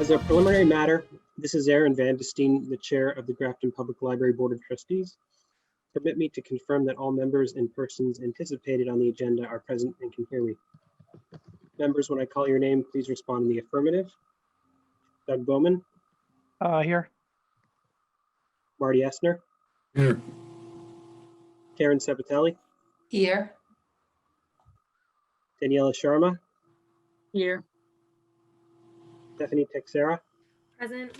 As a preliminary matter, this is Aaron Van de Steen, the Chair of the Grafton Public Library Board of Trustees. Permit me to confirm that all members and persons anticipated on the agenda are present and can hear me. Members, when I call your name, please respond in the affirmative. Doug Bowman. Here. Marty Essner. Here. Karen Sabatelli. Here. Daniela Sharma. Here. Stephanie Texera. Present.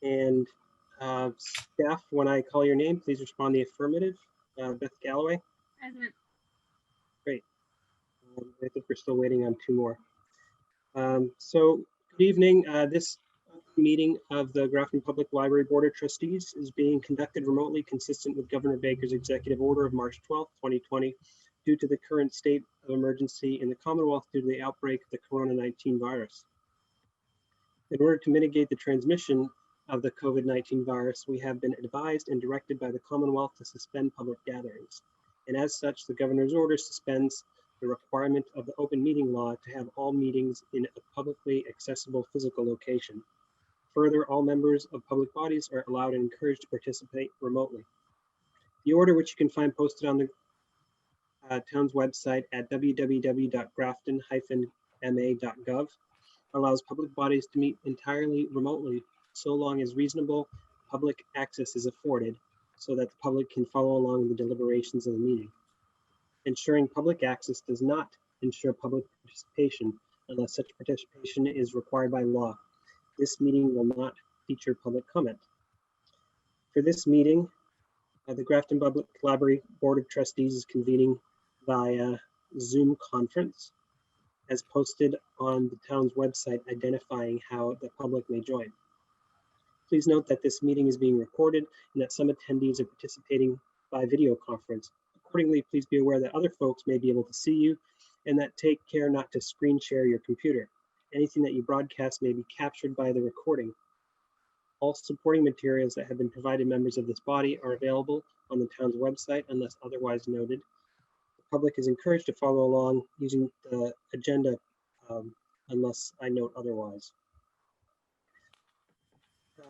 And staff, when I call your name, please respond in the affirmative. Beth Galloway. Present. Great. I think we're still waiting on two more. So good evening. This meeting of the Grafton Public Library Board of Trustees is being conducted remotely, consistent with Governor Baker's executive order of March 12th, 2020, due to the current state of emergency in the Commonwealth due to the outbreak of the Corona-19 virus. In order to mitigate the transmission of the COVID-19 virus, we have been advised and directed by the Commonwealth to suspend public gatherings. And as such, the governor's order suspends the requirement of the open meeting law to have all meetings in a publicly accessible physical location. Further, all members of public bodies are allowed and encouraged to participate remotely. The order, which you can find posted on the town's website at www.grafton-ma.gov, allows public bodies to meet entirely remotely so long as reasonable public access is afforded so that the public can follow along with the deliberations of the meeting. Ensuring public access does not ensure public participation unless such participation is required by law. This meeting will not feature public comment. For this meeting, the Grafton Public Library Board of Trustees is convening via Zoom conference as posted on the town's website identifying how the public may join. Please note that this meeting is being recorded and that some attendees are participating by video conference. Accordingly, please be aware that other folks may be able to see you and that take care not to screen share your computer. Anything that you broadcast may be captured by the recording. All supporting materials that have been provided members of this body are available on the town's website unless otherwise noted. The public is encouraged to follow along using the agenda unless I note otherwise.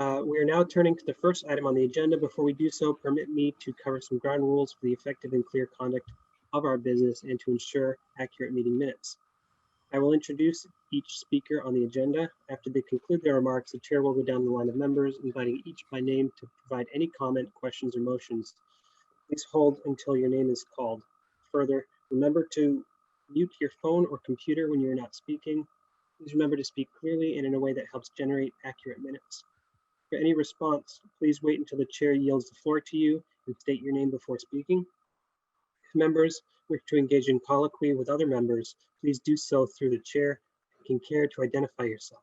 We are now turning to the first item on the agenda. Before we do so, permit me to cover some ground rules for the effective and clear conduct of our business and to ensure accurate meeting minutes. I will introduce each speaker on the agenda. After they conclude their remarks, the chair will go down the line of members, inviting each by name to provide any comment, questions, or motions. Please hold until your name is called. Further, remember to mute your phone or computer when you're not speaking. Please remember to speak clearly and in a way that helps generate accurate minutes. For any response, please wait until the chair yields the floor to you and state your name before speaking. If members wish to engage in colloquy with other members, please do so through the chair. Taking care to identify yourself.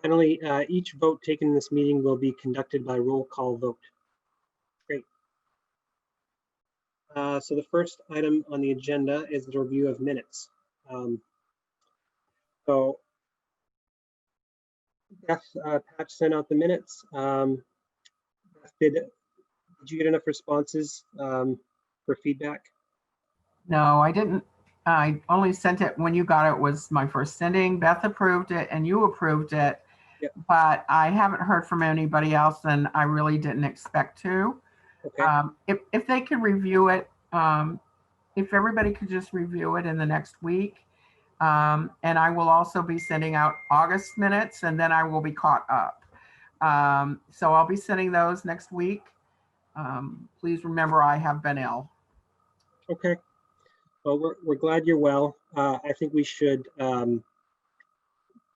Finally, each vote taken in this meeting will be conducted by roll call vote. Great. So the first item on the agenda is the review of minutes. So Beth, Patch sent out the minutes. Did you get enough responses for feedback? No, I didn't. I only sent it when you got it was my first sending. Beth approved it and you approved it, yep. But I haven't heard from anybody else and I really didn't expect to. Okay. If they could review it, if everybody could just review it in the next week. And I will also be sending out August minutes and then I will be caught up. So I'll be sending those next week. Please remember I have been ill. Okay. Well, we're glad you're well. I think we should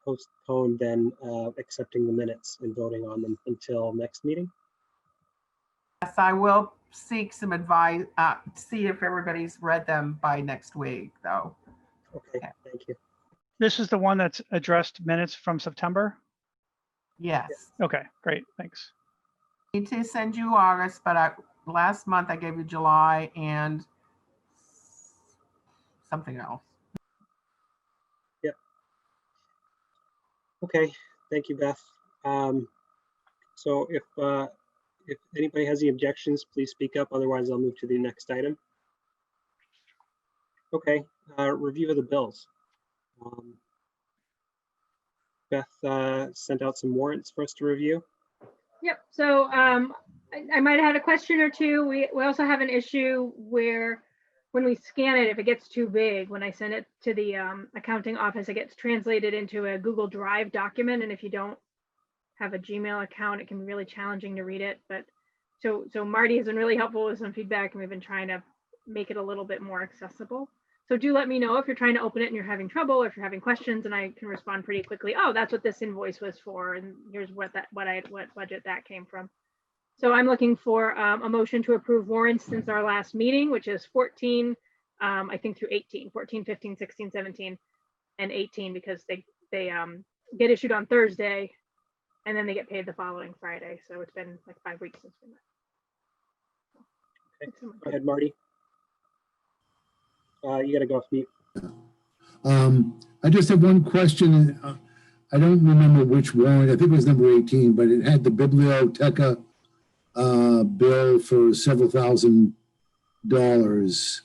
postpone then accepting the minutes and voting on them until next meeting. Yes, I will seek some advice, see if everybody's read them by next week, though. Okay, thank you. This is the one that's addressed minutes from September? Yes. Okay, great, thanks. I need to send you August, but last month I gave you July and something else. Yep. Okay, thank you, Beth. So if anybody has any objections, please speak up. Otherwise, I'll move to the next item. Okay, review of the bills. Beth sent out some warrants for us to review. Yep. So I might have had a question or two. We also have an issue where when we scan it, if it gets too big, when I send it to the accounting office, it gets translated into a Google Drive document. And if you don't have a Gmail account, it can be really challenging to read it. But so Marty has been really helpful with some feedback, and we've been trying to make it a little bit more accessible. So do let me know if you're trying to open it and you're having trouble, or if you're having questions, and I can respond pretty quickly. Oh, that's what this invoice was for, and here's what budget that came from. So I'm looking for a motion to approve warrants since our last meeting, which is 14, I think through 18, 14, 15, 16, 17, and 18, because they get issued on Thursday, and then they get paid the following Friday. So it's been like 5 weeks since we met. Okay. Go ahead, Marty. You got to go off mute. I just have one question. I don't remember which warrant. I think it was number 18, but it had the Biblioteca bill for several $1,000s.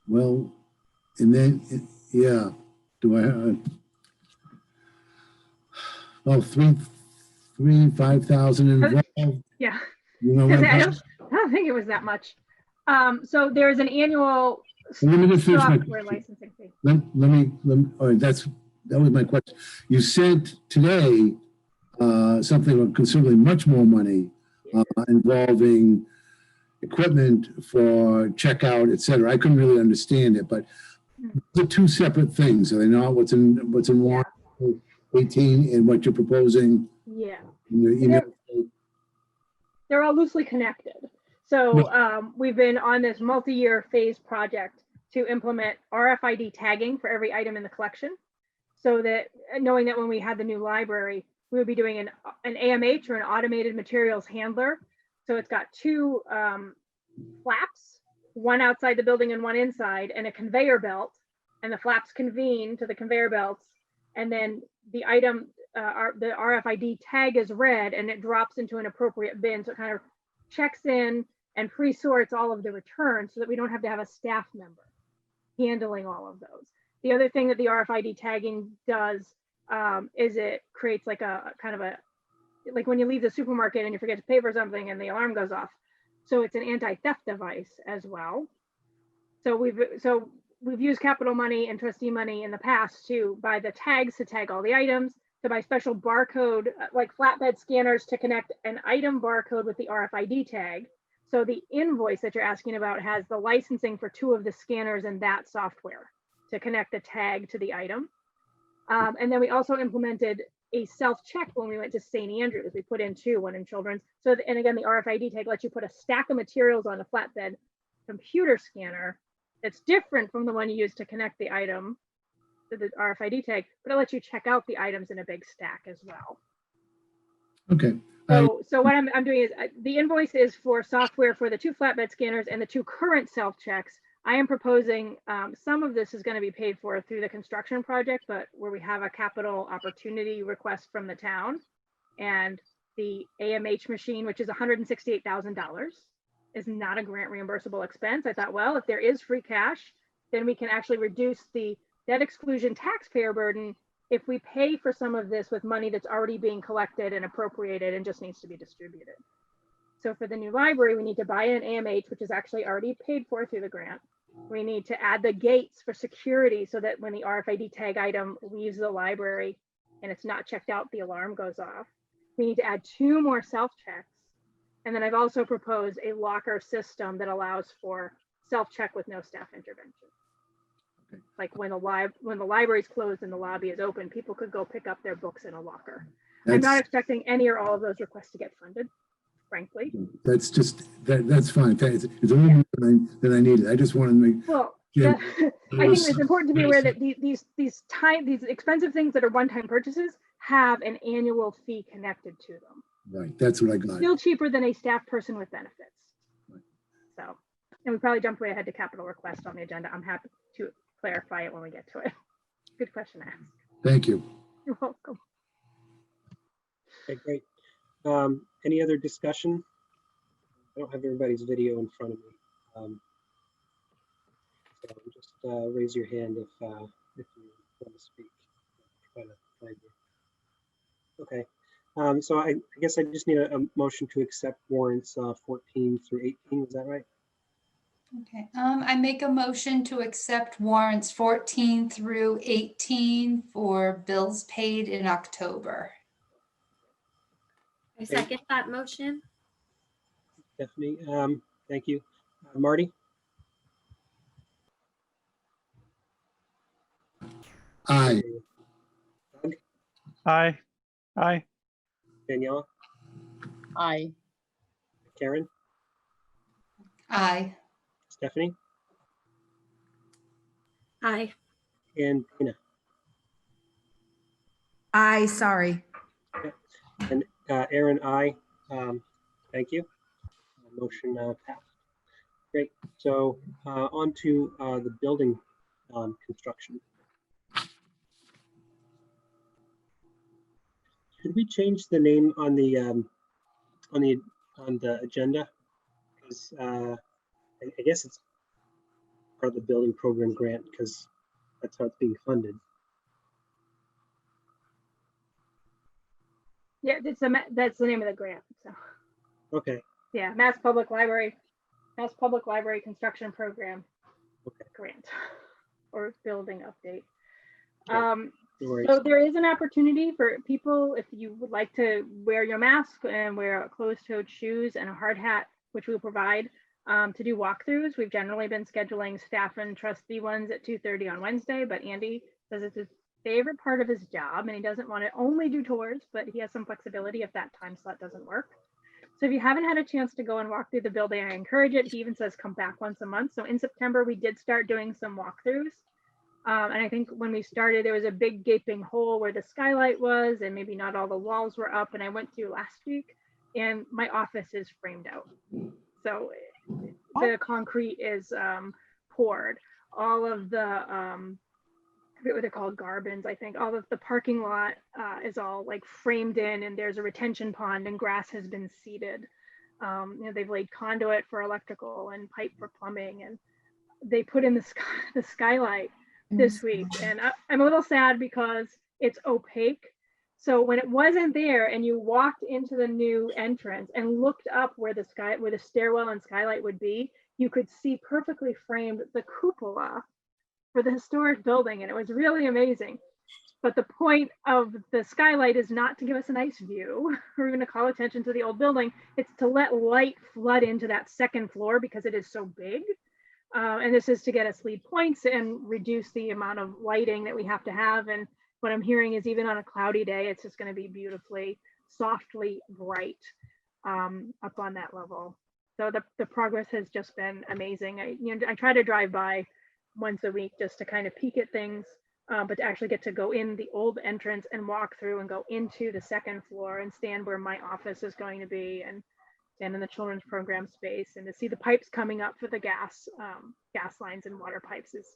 Well, and then, yeah, do I have, oh, 5,000 involved? Yeah. You know what I'm talking- I don't think it was that much. So there's an annual Let me just finish my software licensing fee. Let me, all right, that was my question. You sent today something considerably much more money involving equipment for checkout, et cetera. I couldn't really understand it, but the two separate things. Are they not? What's in warrant 18 and what you're proposing Yeah. in your email? They're all loosely connected. So we've been on this multi-year phase project to implement RFID tagging for every item in the collection, so that knowing that when we had the new library, we would be doing an AMH, or an automated materials handler. So it's got two flaps, one outside the building and one inside, and a conveyor belt, and the flaps convene to the conveyor belts, and then the item, the RFID tag is read, and it drops into an appropriate bin. So it kind of checks in and pre-sorts all of the returns so that we don't have to have a staff member handling all of those. The other thing that the RFID tagging does is it creates like a kind of a, like when you leave the supermarket and you forget to pay for something and the alarm goes off. So it's an anti-theft device as well. So we've used capital money and trustee money in the past to buy the tags to tag all the items, to buy special barcode, like flatbed scanners to connect an item barcode with the RFID tag. So the invoice that you're asking about has the licensing for 2 of the scanners and that software to connect the tag to the item. And then we also implemented a self-check when we went to St. Andrews. We put in 2, one in children's. So, and again, the RFID tag lets you put a stack of materials on a flatbed computer scanner that's different from the one you use to connect the item to the RFID tag, but it lets you check out the items in a big stack as well. Okay. So what I'm doing is the invoice is for software for the 2 flatbed scanners and the 2 current self-checks. I am proposing some of this is going to be paid for through the construction project, but where we have a capital opportunity request from the town, and the AMH machine, which is $168,000, is not a grant reimbursable expense. I thought, well, if there is free cash, then we can actually reduce the debt exclusion taxpayer burden if we pay for some of this with money that's already being collected and appropriated and just needs to be distributed. So for the new library, we need to buy an AMH, which is actually already paid for through the grant. We need to add the gates for security so that when the RFID tag item leaves the library and it's not checked out, the alarm goes off. We need to add 2 more self-checks. And then I've also proposed a locker system that allows for self-check with no staff intervention. Like when the library is closed and the lobby is open, people could go pick up their books in a locker. I'm not expecting any or all of those requests to get funded, frankly. That's just, that's fine. It's a little more than I needed. I just wanted to make. Well, Yeah. I think it's important to be aware that these expensive things that are one-time purchases have an annual fee connected to them. Right, that's what I got. Still cheaper than a staff person with benefits. Right. So, and we probably jumped way ahead to capital request on the agenda. I'm happy to clarify it when we get to it. Good question to ask. Thank you. You're welcome. Okay, great. Any other discussion? I don't have everybody's video in front of me. So just raise your hand if you want to speak. Try to I agree. Okay, so I guess I just need a motion to accept warrants 14 through 18, is that right? Okay, I make a motion to accept warrants 14 through 18 for bills paid in October. I second that motion. Stephanie, thank you. Marty, Aye. Doug, Aye. Aye. Daniela, Aye. Karen, Aye. Stephanie, Aye. and Dana. Aye, sorry. And Aaron, I. Thank you. Motion passed. Great. So on to the building construction. Should we change the name on the agenda? Because I guess it's part of the building program grant because that's how it's being funded. Yeah, that's the name of the grant. So Okay. yeah, Mass Public Library Construction Program Okay. grant or building update. Okay. No worries. So there is an opportunity for people, if you would like to wear your mask and wear closed-toed shoes and a hard hat, which we'll provide, to do walkthroughs. We've generally been scheduling staff and trustee ones at 2:30 on Wednesday, but Andy says it's his favorite part of his job and he doesn't want to only do tours, but he has some flexibility if that time slot doesn't work. So if you haven't had a chance to go and walk through the building, I encourage it. He even says come back once a month. So in September, we did start doing some walkthroughs. And I think when we started, there was a big gaping hole where the skylight was, and maybe not all the walls were up. And I went through last week, and my office is framed out. So the concrete is poured. All of the, I forget what they're called, garbins, I think. All of the parking lot is all like framed in, and there's a retention pond, and grass has been seeded. They've laid conduit for electrical and pipe for plumbing, and they put in the skylight this week, and I'm a little sad because it's opaque. So when it wasn't there and you walked into the new entrance and looked up where the stairwell and skylight would be, you could see perfectly framed the cupola for the historic building, and it was really amazing. But the point of the skylight is not to give us a nice view or even to call attention to the old building. It's to let light flood into that second floor because it is so big. And this is to get us lead points and reduce the amount of lighting that we have to have. And what I'm hearing is even on a cloudy day, it's just going to be beautifully, softly bright up on that level. So the progress has just been amazing. I try to drive by once a week just to kind of peek at things, but to actually get to go in the old entrance and walk through and go into the second floor and stand where my office is going to be and stand in the children's program space and to see the pipes coming up for the gas lines and water pipes is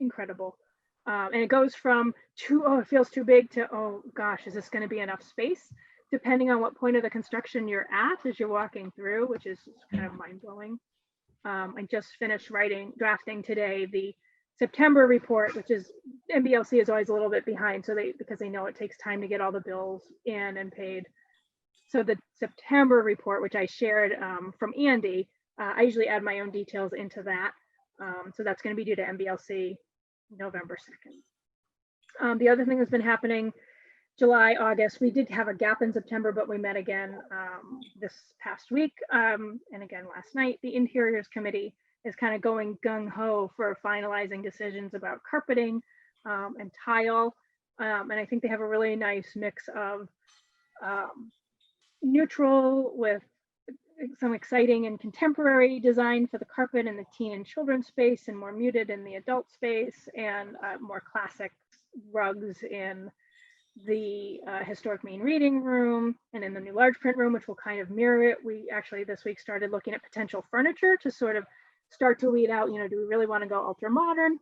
incredible. And it goes from it feels too big to, oh gosh, is this going to be enough space? Depending on what point of the construction you're at as you're walking through, which is kind of mind blowing. I just finished drafting today the September report, which is MBLC is always a little bit behind, because they know it takes time to get all the bills in and paid. So the September report, which I shared from Andy, I usually add my own details into that. So that's going to be due to MBLC November 2nd. The other thing that's been happening, July, August, we did have a gap in September, but we met again this past week. And again, last night, the Interiors Committee is kind of going gung-ho for finalizing decisions about carpeting and tile. And I think they have a really nice mix of neutral with some exciting and contemporary design for the carpet in the teen and children's space, and more muted in the adult space, and more classic rugs in the historic main reading room and in the new large print room, which will kind of mirror it. We actually this week started looking at potential furniture to sort of start to weed out, do we really want to go ultra modern?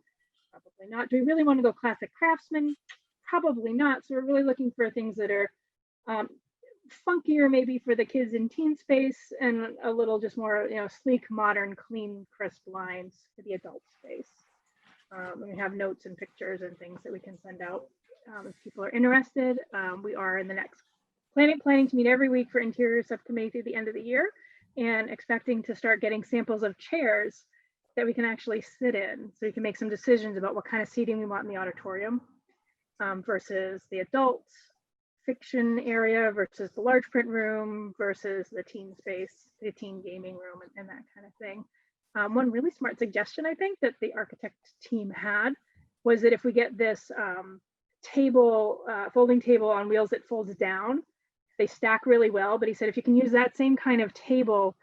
Probably not. Do we really want to go classic craftsman? Probably not. So we're really looking for things that are funkier maybe for the kids in teen space, and a little just more sleek, modern, clean, crisp lines for the adult space. We have notes and pictures and things that we can send out if people are interested. We are in the next planning to meet every week for interior subcommittee through the end of the year, and expecting to start getting samples of chairs that we can actually sit in, so we can make some decisions about what kind of seating we want in the auditorium versus the adult fiction area versus the large print room versus the teen space, the teen gaming room, and that kind of thing. One really smart suggestion I think that the architect team had was that if we get this folding table on wheels that folds down, they stack really well. But he said if you can use that same kind of table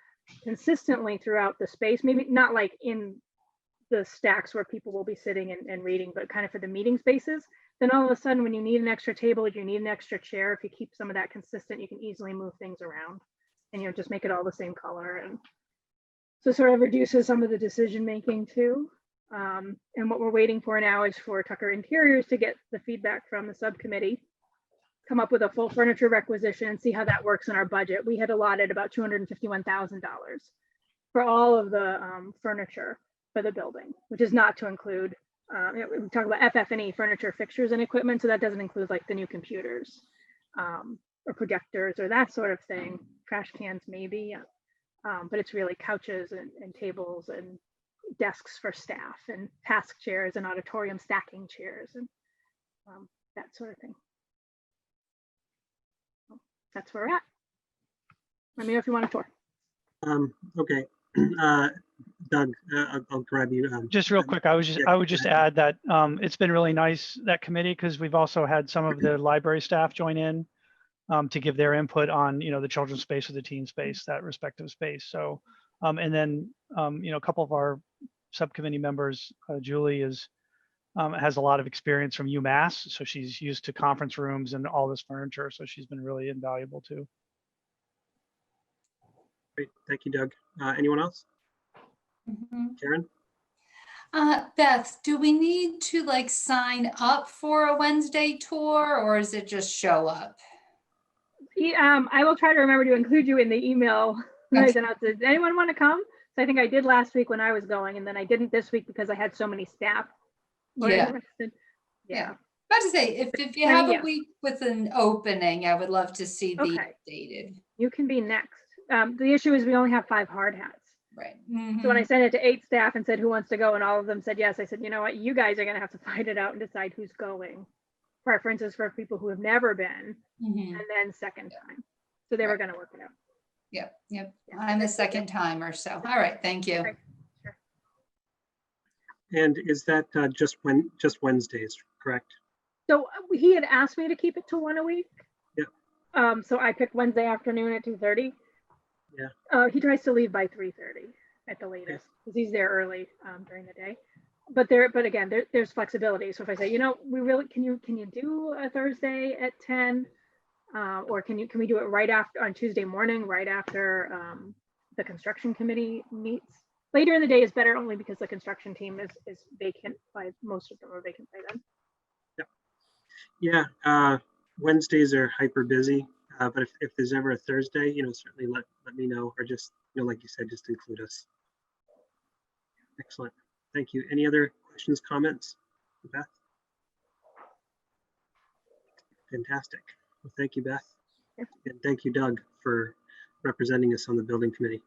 consistently throughout the space, maybe not like in the stacks where people will be sitting and reading, but kind of for the meeting spaces, then all of a sudden when you need an extra table, you need an extra chair, if you keep some of that consistent, you can easily move things around and just make it all the same color. And so sort of reduces some of the decision making too. And what we're waiting for now is for Tucker Interiors to get the feedback from the subcommittee, come up with a full furniture requisition and see how that works in our budget. We had allotted about $251,000 for all of the furniture for the building, which is not to include, we talk about FF&E, furniture, fixtures, and equipment, so that doesn't include like the new computers or projectors or that sort of thing, trash cans maybe, but it's really couches and tables and desks for staff and task chairs and auditorium stacking chairs and that sort of thing. That's where we're at. Let me know if you want a tour. Okay. Doug, I'll grab you. Just real quick, I would just add that it's been really nice, that committee, because we've also had some of the library staff join in to give their input on, the children's space or the teen space, that respective space. So, and then, a couple of our subcommittee members, Julie has a lot of experience from UMass, so she's used to conference rooms and all this furniture, so she's been really invaluable too. Great, thank you, Doug. Anyone else? Karen? Beth, do we need to like sign up for a Wednesday tour, or is it just show up? I will try to remember to include you in the email. Okay. Does anyone want to come? So I think I did last week when I was going, and then I didn't this week because I had so many staff. Interested. Yeah. About to say, if you have a week with an opening, I would love to see these updated. You can be next. The issue is we only have 5 hard hats. Right. So when I sent it to 8 staff and said who wants to go, and all of them said yes, I said, you know what, you guys are going to have to fight it out and decide who's going. Preferences for people who have never been, and then second time. So they were going to work it out. Yep. Yeah. I'm a second timer, so all right, thank you. Right. Sure. And is that just Wednesdays, correct? So he had asked me to keep it to 1 a week. Yeah. So I picked Wednesday afternoon at 2:30. Yeah. He tries to leave by 3:30 at the latest because he's there early during the day. But again, there's flexibility. So if I say, we really can you do a Thursday at 10, or can we do it right after on Tuesday morning, right after the construction committee meets? Later in the day is better only because the construction team is vacant most of them are vacant by then. Yeah. Wednesdays are hyper busy, but if there's ever a Thursday, certainly let me know, or just like you said, just include us. Excellent. Thank you. Any other questions, comments, Beth? Fantastic. Well, thank you, Beth. Yeah. And thank you, Doug, for representing us on the building committee.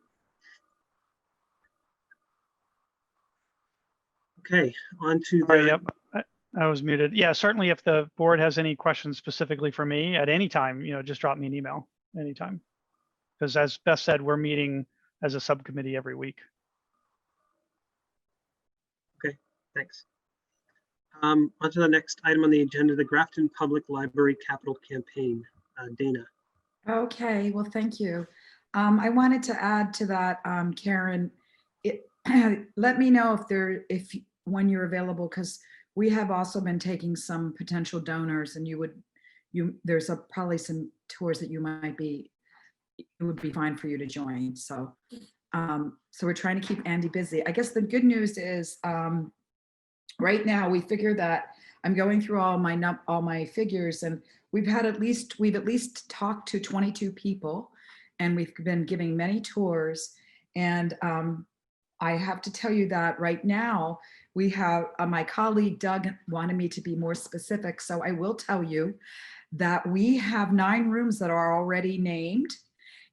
Okay, on to the... Yep, I was muted. Yeah, certainly if the board has any questions specifically for me at any time, just drop me an email anytime. Because as Beth said, we're meeting as a subcommittee every week. Okay, thanks. On to the next item on the agenda, the Grafton Public Library Capital Campaign. Dana. Okay, well, thank you. I wanted to add to that, Karen, let me know if when you're available, because we have also been taking some potential donors, and there's probably some tours that it would be fine for you to join. So we're trying to keep Andy busy. I guess the good news is right now we figure that I'm going through all my figures, and we've at least talked to 22 people, and we've been giving many tours, and I have to tell you that right now we have, my colleague Doug wanted me to be more specific. So I will tell you that we have 9 rooms that are already named.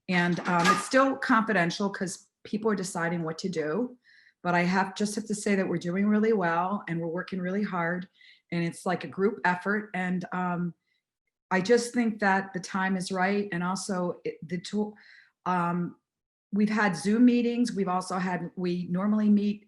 And it's still confidential because people are deciding what to do. But I just have to say that we're doing really well and we're working really hard. And it's like a group effort. And I just think that the time is right. And also the tool, we've had Zoom meetings. We've also had, we normally meet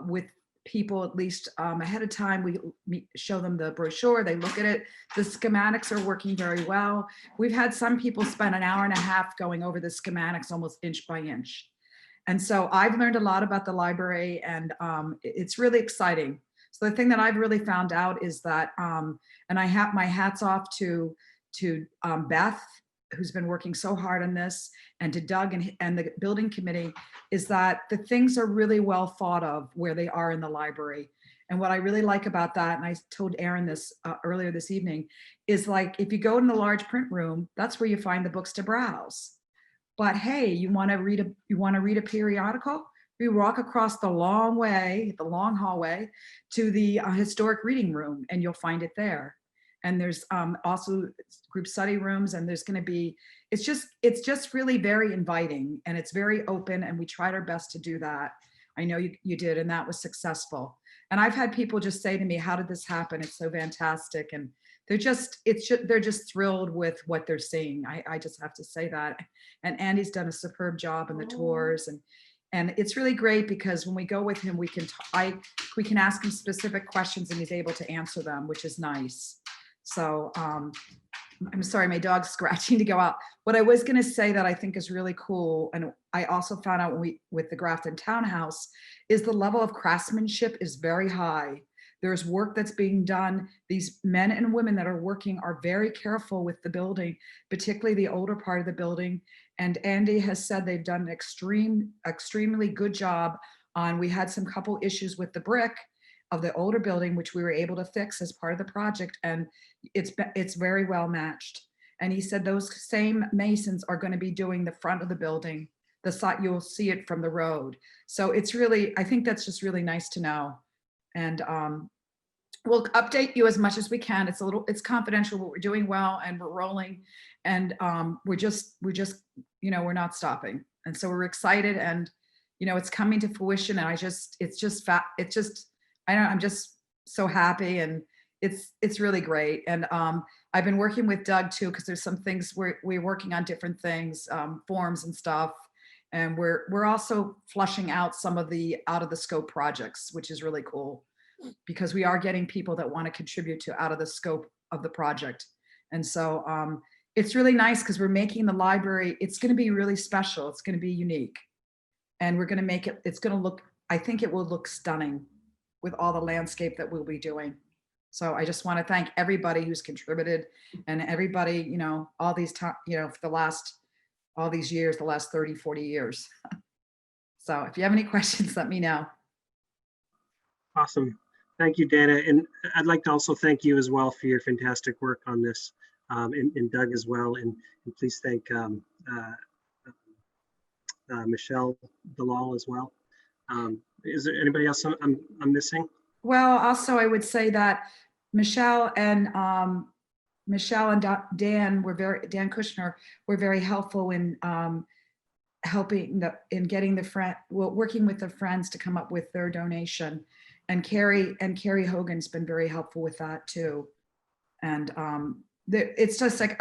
with people at least ahead of time. We show them the brochure, they look at it. The schematics are working very well. We've had some people spend an hour and a half going over the schematics almost inch by inch. And so I've learned a lot about the library and it's really exciting. So the thing that I've really found out is that, and I have my hats off to Beth, who's been working so hard on this, and to Doug and the building committee, is that the things are really well thought of where they are in the library. And what I really like about that, and I told Aaron this earlier this evening, is like, if you go in the large print room, that's where you find the books to browse. But hey, you want to read a periodical? We walk across the long hallway to the historic reading room, and you'll find it there. And there's also group study rooms, and there's going to be, it's just really very inviting, and it's very open, and we tried our best to do that. I know you did, and that was successful. And I've had people just say to me, how did this happen? It's so fantastic. And they're just thrilled with what they're seeing. I just have to say that. And Andy's done a superb job in the tours, and it's really great because when we go with him, we can ask him specific questions and he's able to answer them, which is nice. So I'm sorry, my dog's scratching to go out. What I was going to say that I think is really cool, and I also found out with the Grafton Townhouse, is the level of craftsmanship is very high. There's work that's being done. These men and women that are working are very careful with the building, particularly the older part of the building. And Andy has said they've done an extremely good job on, we had some couple issues with the brick of the older building, which we were able to fix as part of the project. And it's very well matched. And he said those same masons are going to be doing the front of the building, the side, you'll see it from the road. So it's really, I think that's just really nice to know. And we'll update you as much as we can. It's confidential, but we're doing well and we're rolling, and we're just, we're not stopping. And so we're excited, and it's coming to fruition. And I'm just so happy, and it's really great. And I've been working with Doug too, because there's some things we're working on different things, forms and stuff. And we're also flushing out some of the out of the scope projects, which is really cool, because we are getting people that want to contribute to out of the scope of the project. And so it's really nice because we're making the library, it's going to be really special. It's going to be unique. And we're going to make it, I think it will look stunning with all the landscape that we'll be doing. So I just want to thank everybody who's contributed, and everybody, all these times, for all these years, the last 30, 40 years. So if you have any questions, let me know. Awesome. Thank you, Dana. And I'd like to also thank you as well for your fantastic work on this, and Doug as well. And please thank Michelle Dalal as well. Is there anybody else I'm missing? Well, also I would say that Michelle and Dan Kushner were very helpful in helping working with the Friends to come up with their donation. And Carrie Hogan's been very helpful with that too. And it's just like,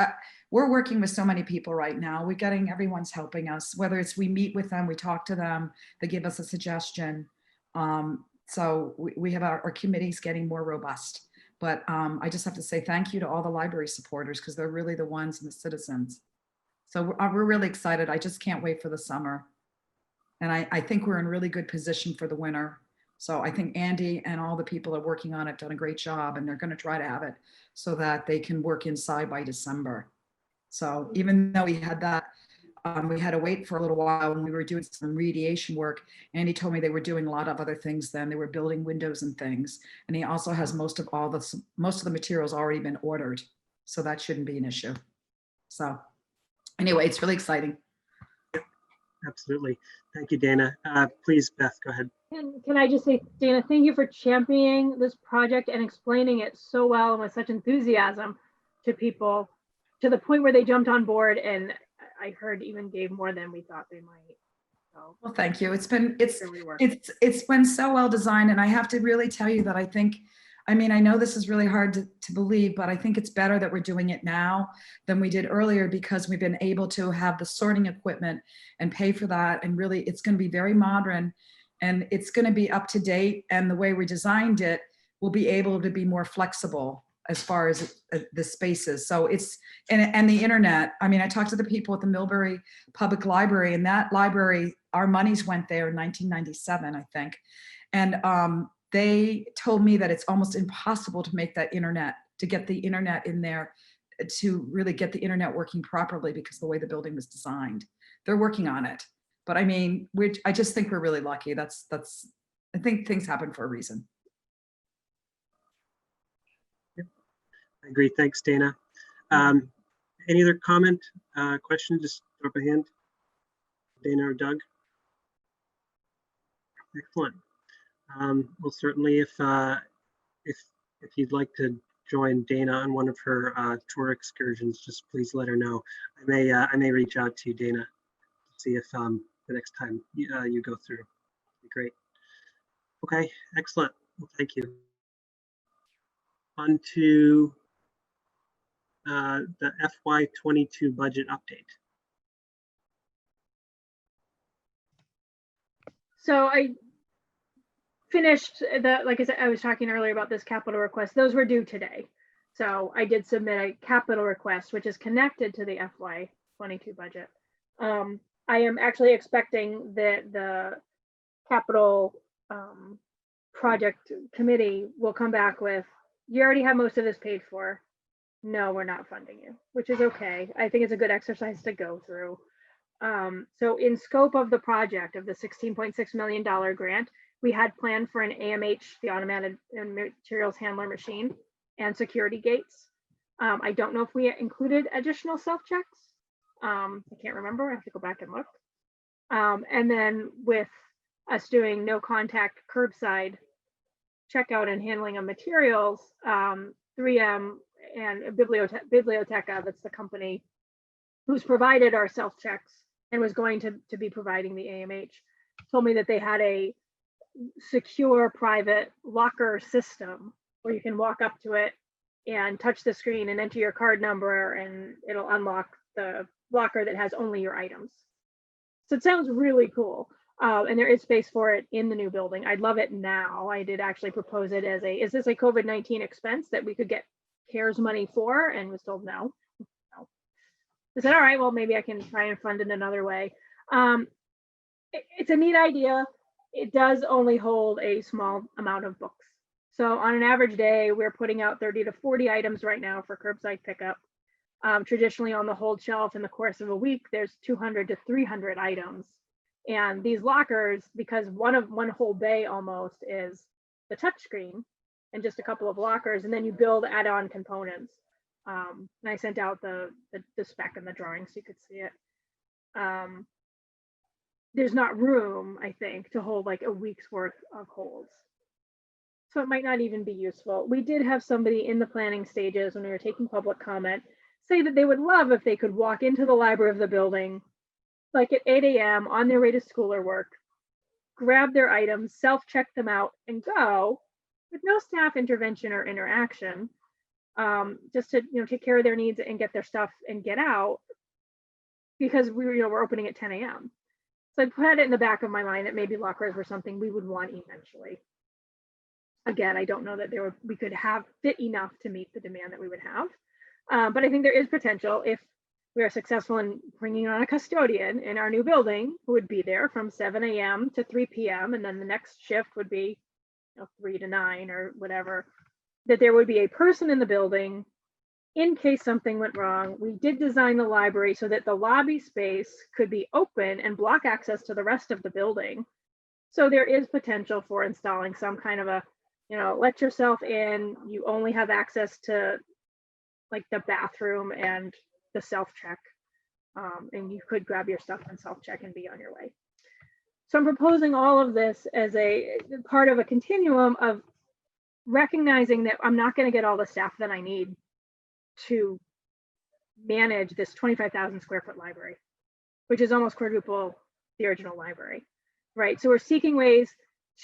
we're working with so many people right now. Everyone's helping us, whether it's we meet with them, we talk to them, they give us a suggestion. So we have our committees getting more robust. But I just have to say thank you to all the library supporters, because they're really the ones and the citizens. So we're really excited. I just can't wait for the summer. And I think we're in really good position for the winter. So I think Andy and all the people that are working on it have done a great job, and they're going to try to have it so that they can work inside by December. So even though we had that, we had to wait for a little while when we were doing some remediation work. Andy told me they were doing a lot of other things then. They were building windows and things. And he also has most of the materials already been ordered. So that shouldn't be an issue. So anyway, it's really exciting. Absolutely. Thank you, Dana. Please, Beth, go ahead. Can I just say, Dana, thank you for championing this project and explaining it so well and with such enthusiasm to people, to the point where they jumped on board, and I heard even gave more than we thought they might. So, Well, thank you. It's really worked. been so well designed, and I have to really tell you that I mean, I know this is really hard to believe, but I think it's better that we're doing it now than we did earlier, because we've been able to have the sorting equipment and pay for that. And really, it's going to be very modern, and it's going to be up to date. And the way we designed it will be able to be more flexible as far as the spaces. So it's, and the internet. I mean, I talked to the people at the Millbury Public Library, and that library, our monies went there in 1997, I think. And they told me that it's almost impossible to make that internet, to get the internet in there, to really get the internet working properly, because of the way the building was designed. They're working on it. But I mean, I just think we're really lucky. I think things happen for a reason. I agree. Thanks, Dana. Any other comment, question? Just throw up a hand. Dana or Doug? Excellent. Well, certainly, if you'd like to join Dana on one of her tour excursions, just please let her know. I may reach out to you, Dana, to see if the next time you go through. It'd be great. Okay, excellent. Well, thank you. On to the FY22 budget update. So I finished like I said, I was talking earlier about this capital request. Those were due today. So I did submit a capital request, which is connected to the FY22 budget. I am actually expecting that the capital project committee will come back with, you already have most of this paid for. No, we're not funding you, which is okay. I think it's a good exercise to go through. So in scope of the project of the $16.6 million grant, we had planned for an AMH, the automated materials handler machine, and security gates. I don't know if we included additional self-checks. I can't remember. I have to go back and look. And then with us doing no contact curbside checkout and handling of materials, 3M and Biblioteca, that's the company who's provided our self-checks and was going to be providing the AMH, told me that they had a secure private locker system where you can walk up to it and touch the screen and enter your card number, and it'll unlock the locker that has only your items. So it sounds really cool. And there is space for it in the new building. I'd love it now. I did actually propose it as is this a COVID-19 expense that we could get CARES money for? And was told no. I said, all right, well, maybe I can try and fund it another way. It's a neat idea. It does only hold a small amount of books. So on an average day, we're putting out 30 to 40 items right now for curbside pickup. Traditionally on the hold shelf in the course of a week, there's 200 to 300 items. And these lockers, because one whole bay almost is the touchscreen and just a couple of lockers, and then you build add-on components. And I sent out the spec and the drawing so you could see it. There's not room, I think, to hold like a week's worth of holds. So it might not even be useful. We did have somebody in the planning stages when we were taking public comment say that they would love if they could walk into the library of the building like at 8 a.m. on their way to school or work, grab their items, self-check them out, and go with no staff intervention or interaction, just to take care of their needs and get their stuff and get out, because we're opening at 10 a.m. So I put it in the back of my mind that maybe lockers were something we would want eventually. Again, I don't know that we could have fit enough to meet the demand that we would have, but I think there is potential if we are successful in bringing on a custodian in our new building who would be there from 7 a.m. to 3 p.m. and then the next shift would be 3 to 9 or whatever, that there would be a person in the building in case something went wrong. We did design the library so that the lobby space could be open and block access to the rest of the building. So there is potential for installing some kind of a, let yourself in, you only have access to like the bathroom and the self-check. And you could grab your stuff and self-check and be on your way. So I'm proposing all of this as a part of a continuum of recognizing that I'm not going to get all the staff that I need to manage this 25,000 square foot library, which is almost quadruple the original library, right? So we're seeking ways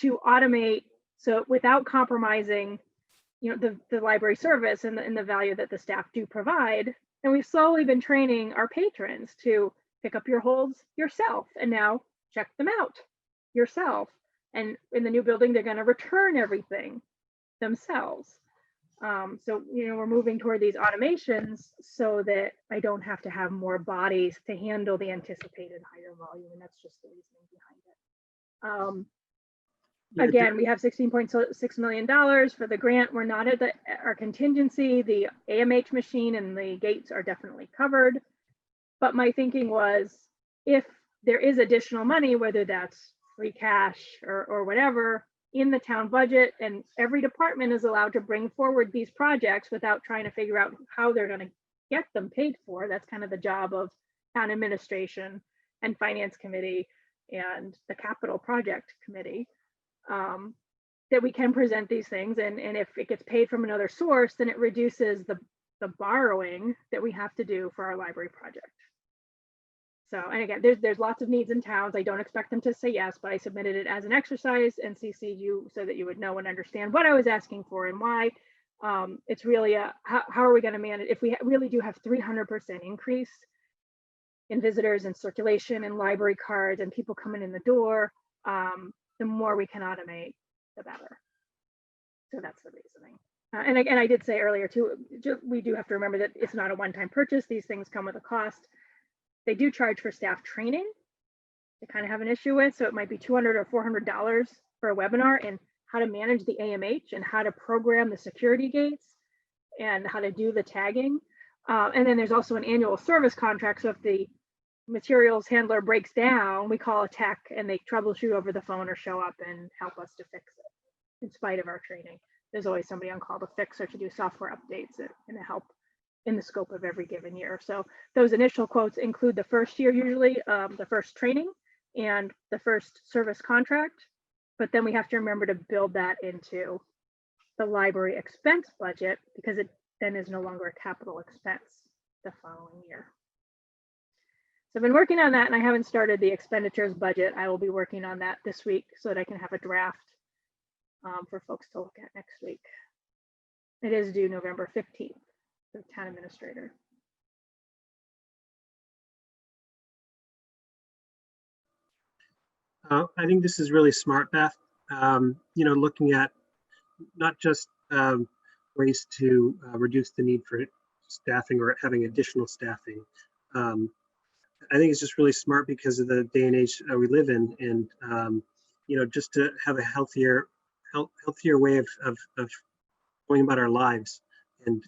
to automate, so without compromising, the library service and the value that the staff do provide. And we've slowly been training our patrons to pick up your holds yourself and now check them out yourself. And in the new building, they're going to return everything themselves. So, we're moving toward these automations so that I don't have to have more bodies to handle the anticipated higher volume. And that's just the reasoning behind it. Again, we have $16.6 million for the grant. We're not at our contingency. The AMH machine and the gates are definitely covered. But my thinking was, if there is additional money, whether that's free cash or whatever, in the town budget, and every department is allowed to bring forward these projects without trying to figure out how they're going to get them paid for. That's kind of the job of town administration and finance committee and the capital project committee, that we can present these things. And if it gets paid from another source, then it reduces the borrowing that we have to do for our library project. So, and again, there's lots of needs in towns. I don't expect them to say yes, but I submitted it as an exercise and CC'd you so that you would know and understand what I was asking for and why. It's really how are we going to manage if we really do have 300% increase in visitors and circulation and library cards and people coming in the door. The more we can automate, the better. So that's the reasoning. And again, I did say earlier too, we do have to remember that it's not a one-time purchase. These things come with a cost. They do charge for staff training. They kind of have an issue with, so it might be $200 or $400 for a webinar and how to manage the AMH and how to program the security gates and how to do the tagging. And then there's also an annual service contract. So if the materials handler breaks down, we call a tech and they troubleshoot over the phone or show up and help us to fix it. In spite of our training, there's always somebody on call to fix or to do software updates and to help in the scope of every given year. So those initial quotes include the first year, usually the first training and the first service contract, but then we have to remember to build that into the library expense budget because it then is no longer a capital expense the following year. So I've been working on that and I haven't started the expenditures budget. I will be working on that this week so that I can have a draft for folks to look at next week. It is due November 15th. The town administrator. I think this is really smart, Beth. Looking at not just ways to reduce the need for staffing or having additional staffing. I think it's just really smart because of the day and age we live in, and just to have a healthier way of going about our lives. And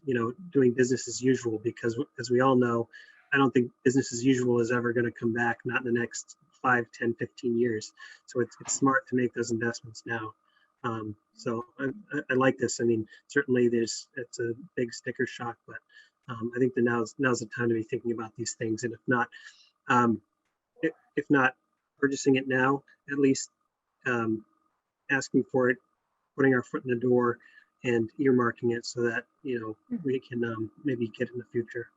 doing business as usual, because as we all know, I don't think business as usual is ever going to come back, not in the next 5, 10, 15 years. So it's smart to make those investments now. So I like this. I mean, certainly it's a big sticker shock, but I think that now's the time to be thinking about these things. And if not purchasing it now, at least asking for it, putting our foot in the door, and earmarking it so that we can maybe get in the future.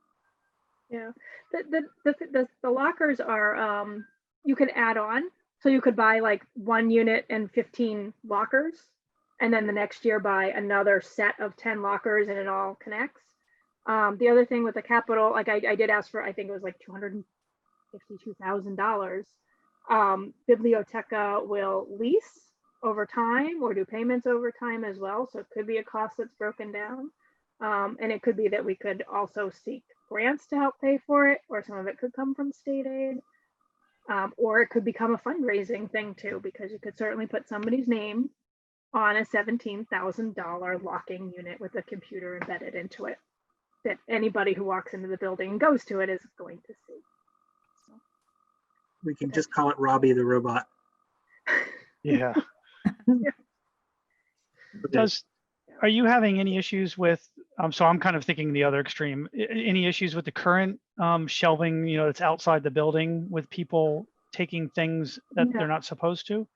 Yeah, the lockers are you can add on, so you could buy like 1 unit and 15 lockers, and then the next year buy another set of 10 lockers, and it all connects. The other thing with the capital, like I did ask for, I think it was like $252,000. Biblioteca will lease over time or do payments over time as well. So it could be a cost that's broken down. And it could be that we could also seek grants to help pay for it, or some of it could come from state aid. Or it could become a fundraising thing too, because you could certainly put somebody's name on a $17,000 locking unit with a computer embedded into it that anybody who walks into the building and goes to it is going to see. So, we can just call it Robbie the robot. Yeah. Are you having any issues with So I'm kind of thinking the other extreme. Any issues with the current shelving, that's outside the building with people taking things that No. they're not supposed to?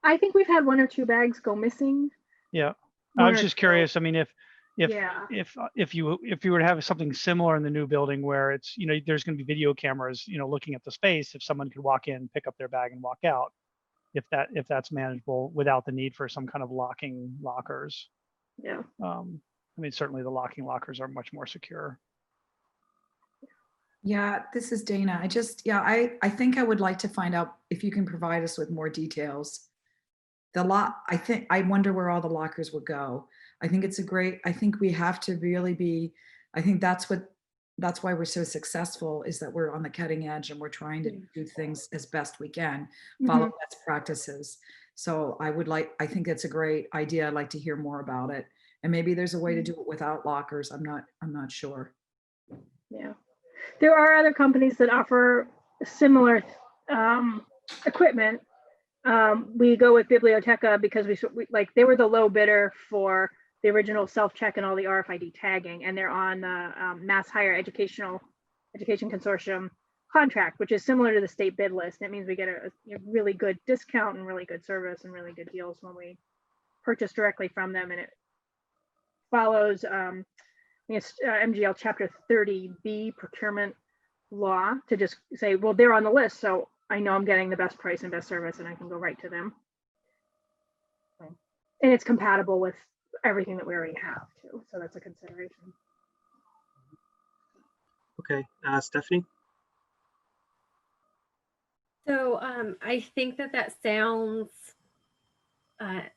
I think we've had 1 or 2 bags go missing. Yeah. I One was or just two. curious. I mean, if Yeah. if you were to have something similar in the new building where it's, there's going to be video cameras, looking at the space, if someone could walk in, pick up their bag and walk out, if that's manageable without the need for some kind of locking lockers. Yeah. I mean, certainly the locking lockers are much more secure. Yeah, this is Dana. I think I would like to find out if you can provide us with more details. I wonder where all the lockers would go. I think we have to really be, I think that's why we're so successful, is that we're on the cutting edge and we're trying to do things as best we can, follow best practices. So I think it's a great idea. I'd like to hear more about it. And maybe there's a way to do it without lockers. I'm not sure. Yeah. There are other companies that offer similar equipment. We go with Biblioteca because we they were the low bidder for the original self-check and all the RFID tagging, and they're on the Mass Higher Education Consortium contract, which is similar to the state bid list. That means we get a really good discount and really good service and really good deals when we purchase directly from them, and it follows MGL Chapter 30B procurement law to just say, well, they're on the list, so I know I'm getting the best price and best service, and I can go right to them. And it's compatible with everything that we already have too, so that's a consideration. Okay, Stephanie? So I think that sounds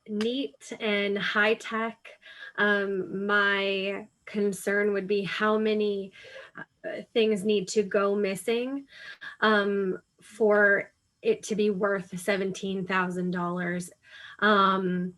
neat and high tech. My concern would be how many things need to go missing for it to be worth $17,000.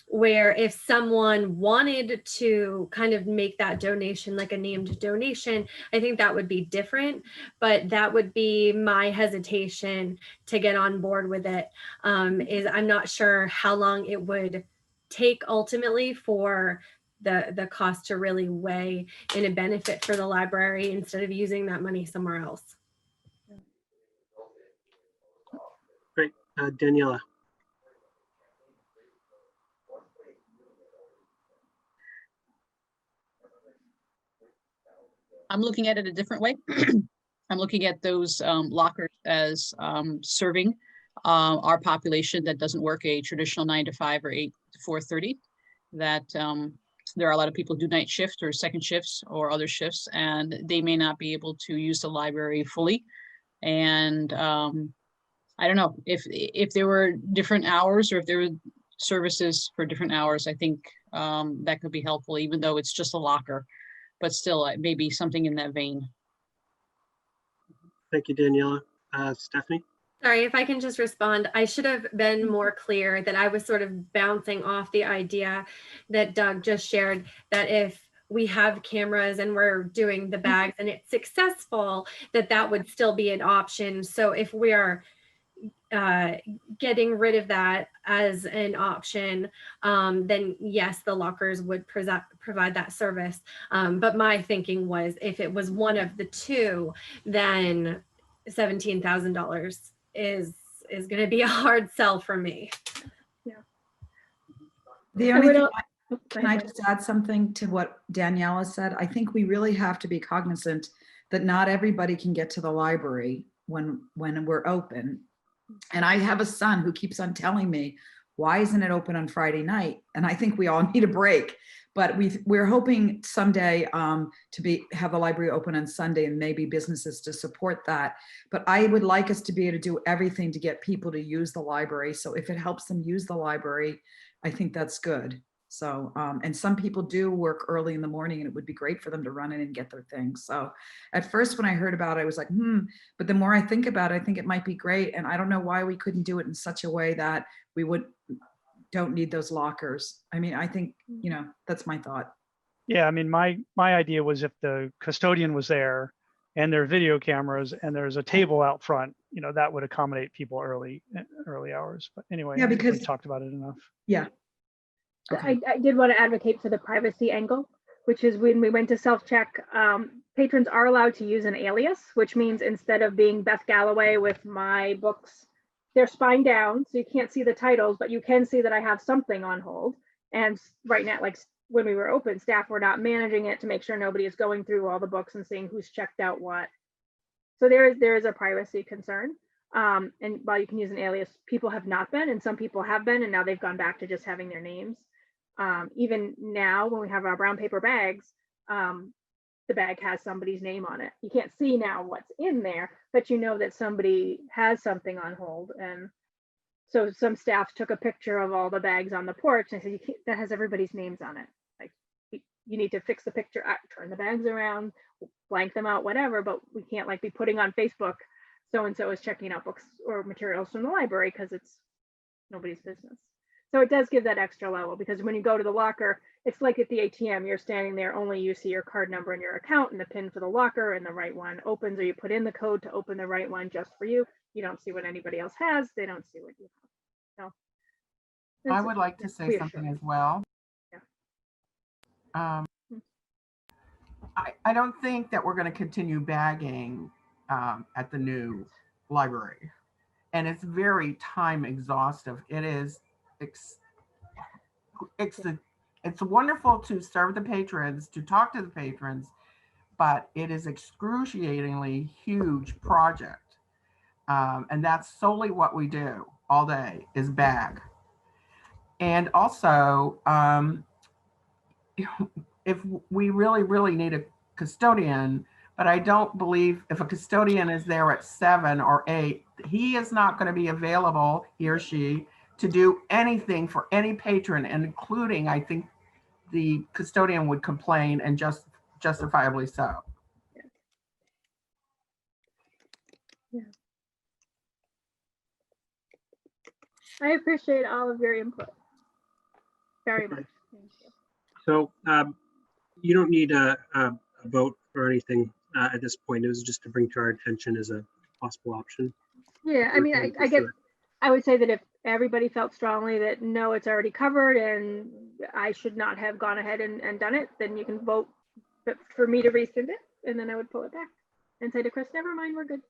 Where if someone wanted to kind of make that donation like a named donation, I think that would be different, but that would be my hesitation to get on board with it. Is I'm not sure how long it would take ultimately for the cost to really weigh in a benefit for the library instead of using that money somewhere else. Great, Daniela? I'm looking at it a different way. I'm looking at those lockers as serving our population that doesn't work a traditional 9 to 5 or 8 to 4:30. That there are a lot of people who do night shift or second shifts or other shifts, and they may not be able to use the library fully. And I don't know if there were different hours or if there were services for different hours. I think that could be helpful, even though it's just a locker. But still, maybe something in that vein. Thank you, Daniela. Stephanie? Sorry, if I can just respond. I should have been more clear that I was sort of bouncing off the idea that Doug just shared, that if we have cameras and we're doing the bags and it's successful, that would still be an option. So if we are getting rid of that as an option, then yes, the lockers would provide that service. But my thinking was if it was one of the two, then $17,000 is going to be a hard sell for me. Yeah. The only thing, can I just add something to what Daniela said? I think we really have to be cognizant that not everybody can get to the library when we're open. And I have a son who keeps on telling me, why isn't it open on Friday night? And I think we all need a break. But we're hoping someday to have the library open on Sunday and maybe businesses to support that. But I would like us to be able to do everything to get people to use the library. So if it helps them use the library, I think that's good. So, and some people do work early in the morning and it would be great for them to run in and get their things. So at first when I heard about it, I was like, but the more I think about it, I think it might be great. And I don't know why we couldn't do it in such a way that we don't need those lockers. I mean, I think, that's my thought. Yeah, I mean, my idea was if the custodian was there and there are video cameras and there's a table out front, that would accommodate people early hours. But anyway, yeah, because we talked about it enough. Yeah. Okay. I did want to advocate for the privacy angle. which is when we went to self-check, patrons are allowed to use an alias, which means instead of being Beth Galloway with my books, they're spine down, so you can't see the titles, but you can see that I have something on hold. And right now, like when we were open, staff were not managing it to make sure nobody is going through all the books and seeing who's checked out what. So there is a privacy concern. And while you can use an alias, people have not been, and some people have been, and now they've gone back to just having their names. Even now, when we have our brown paper bags, the bag has somebody's name on it. You can't see now what's in there, but you know that somebody has something on hold. And so some staff took a picture of all the bags on the porch and said, that has everybody's names on it. Like, you need to fix the picture, turn the bags around, blank them out, whatever, but we can't like be putting on Facebook, so-and-so is checking out books or materials from the library, because it's nobody's business. So it does give that extra level, because when you go to the locker, it's like at the ATM, you're standing there, only you see your card number and your account and the pin for the locker, and the right one opens, or you put in the code to open the right one just for you. You don't see what anybody else has. They don't see what you have. So I would like to say something as well. Yeah. I don't think that we're going to continue bagging at the new library. And it's very time exhaustive. It is, it's wonderful to serve the patrons, to talk to the patrons, but it is excruciatingly huge project. And that's solely what we do all day is bag. And also, if we really need a custodian, but I don't believe if a custodian is there at 7 or 8, he is not going to be available, he or she, to do anything for any patron, and including, I think the custodian would complain, and justifiably so. Yeah. I appreciate all of your input very much. Thank you. So you don't need a vote or anything at this point. It was just to bring to our attention as a possible option. Yeah, I mean, I get, I would say that if everybody felt strongly that no, it's already covered and I should not have gone ahead and done it, then you can vote for me to rescind it, and then I would pull it back and say to Chris, never mind, we're good.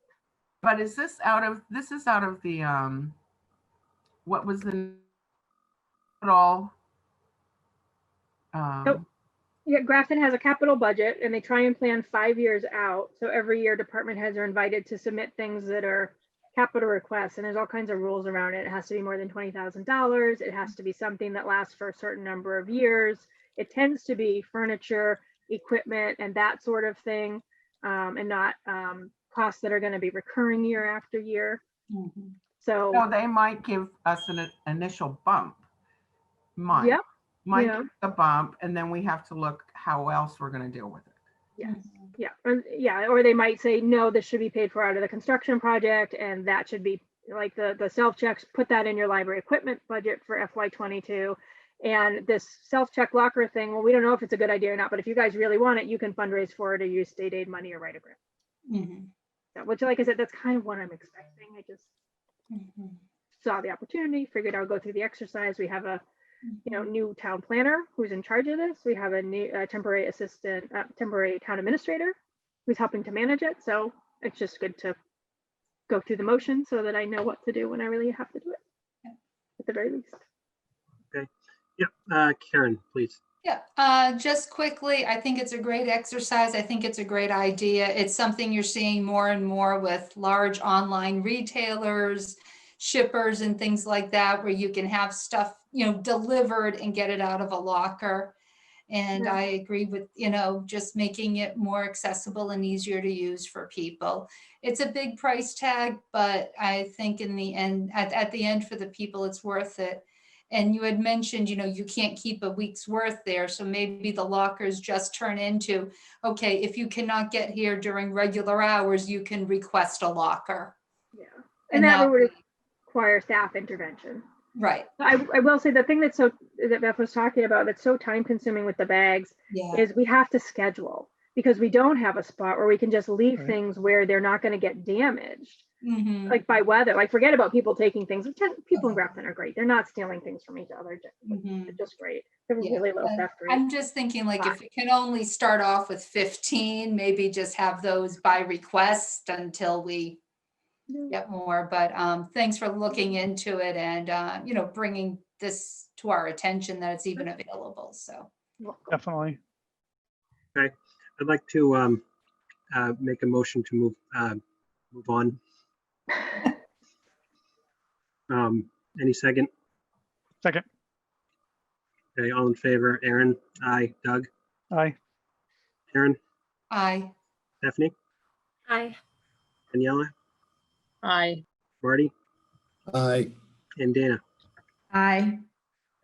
But is this out of the what was the all? Yeah, Grafton has a capital budget and they try and plan 5 years out. So every year department heads are invited to submit things that are capital requests, and there's all kinds of rules around it. It has to be more than $20,000. It has to be something that lasts for a certain number of years. It tends to be furniture, equipment, and that sort of thing, and not costs that are going to be recurring year after year. Mhm. So they might give us an initial bump. yep. Might Yeah. give a bump, and then we have to look how else we're going to deal with it. Yes. Yeah. Yeah. Or they might say, no, this should be paid for out of the construction project, and that should be like the self-checks, put that in your library equipment budget for FY22. And this self-check locker thing, well, we don't know if it's a good idea or not, but if you guys really want it, you can fundraise for it or use state aid money or write a grant. Mhm. So, which, like I said, that's kind of what I'm expecting. I just Mhm. saw the opportunity, figured I'll go through the exercise. We have a new town planner who's in charge of this. We have a new temporary assistant, temporary town administrator who's helping to manage it. So it's just good to go through the motion so that I know what to do when I really have to do it, at the very least. Okay. Yeah. Karen, please. Yeah, just quickly, I think it's a great exercise. I think it's a great idea. It's something you're seeing more and more with large online retailers, shippers and things like that, where you can have stuff, delivered and get it out of a locker. And Yeah. I agree with, just making it more accessible and easier to use for people. It's a big price tag, but I think in the end, at the end for the people, it's worth it. And you had mentioned, you can't keep a week's worth there. So maybe the lockers just turn into, okay, if you cannot get here during regular hours, you can request a locker. Yeah. And that would require staff intervention. Right. I will say the thing that Beth was talking about that's so time consuming with the bags is we have to schedule, because we don't have a spot where we can just leave things where they're not going to get damaged. Mhm. like by weather. Like forget about people taking things. People in Grafton are great. They're not stealing things from each other. Mhm. They're just great. They have a Yeah, really low but theft rate. I'm just thinking like if we can only start off with 15, maybe just have those by request until we get more. But thanks for looking into it and bringing this to our attention that it's even available. So Definitely. Okay, I'd like to make a motion to move on. Any second? Second. Okay, all in favor? Aaron, aye. Doug, Aye. Aaron, I Stephanie, Aye. Daniela, Aye. Marty, Aye. and Dana. Aye.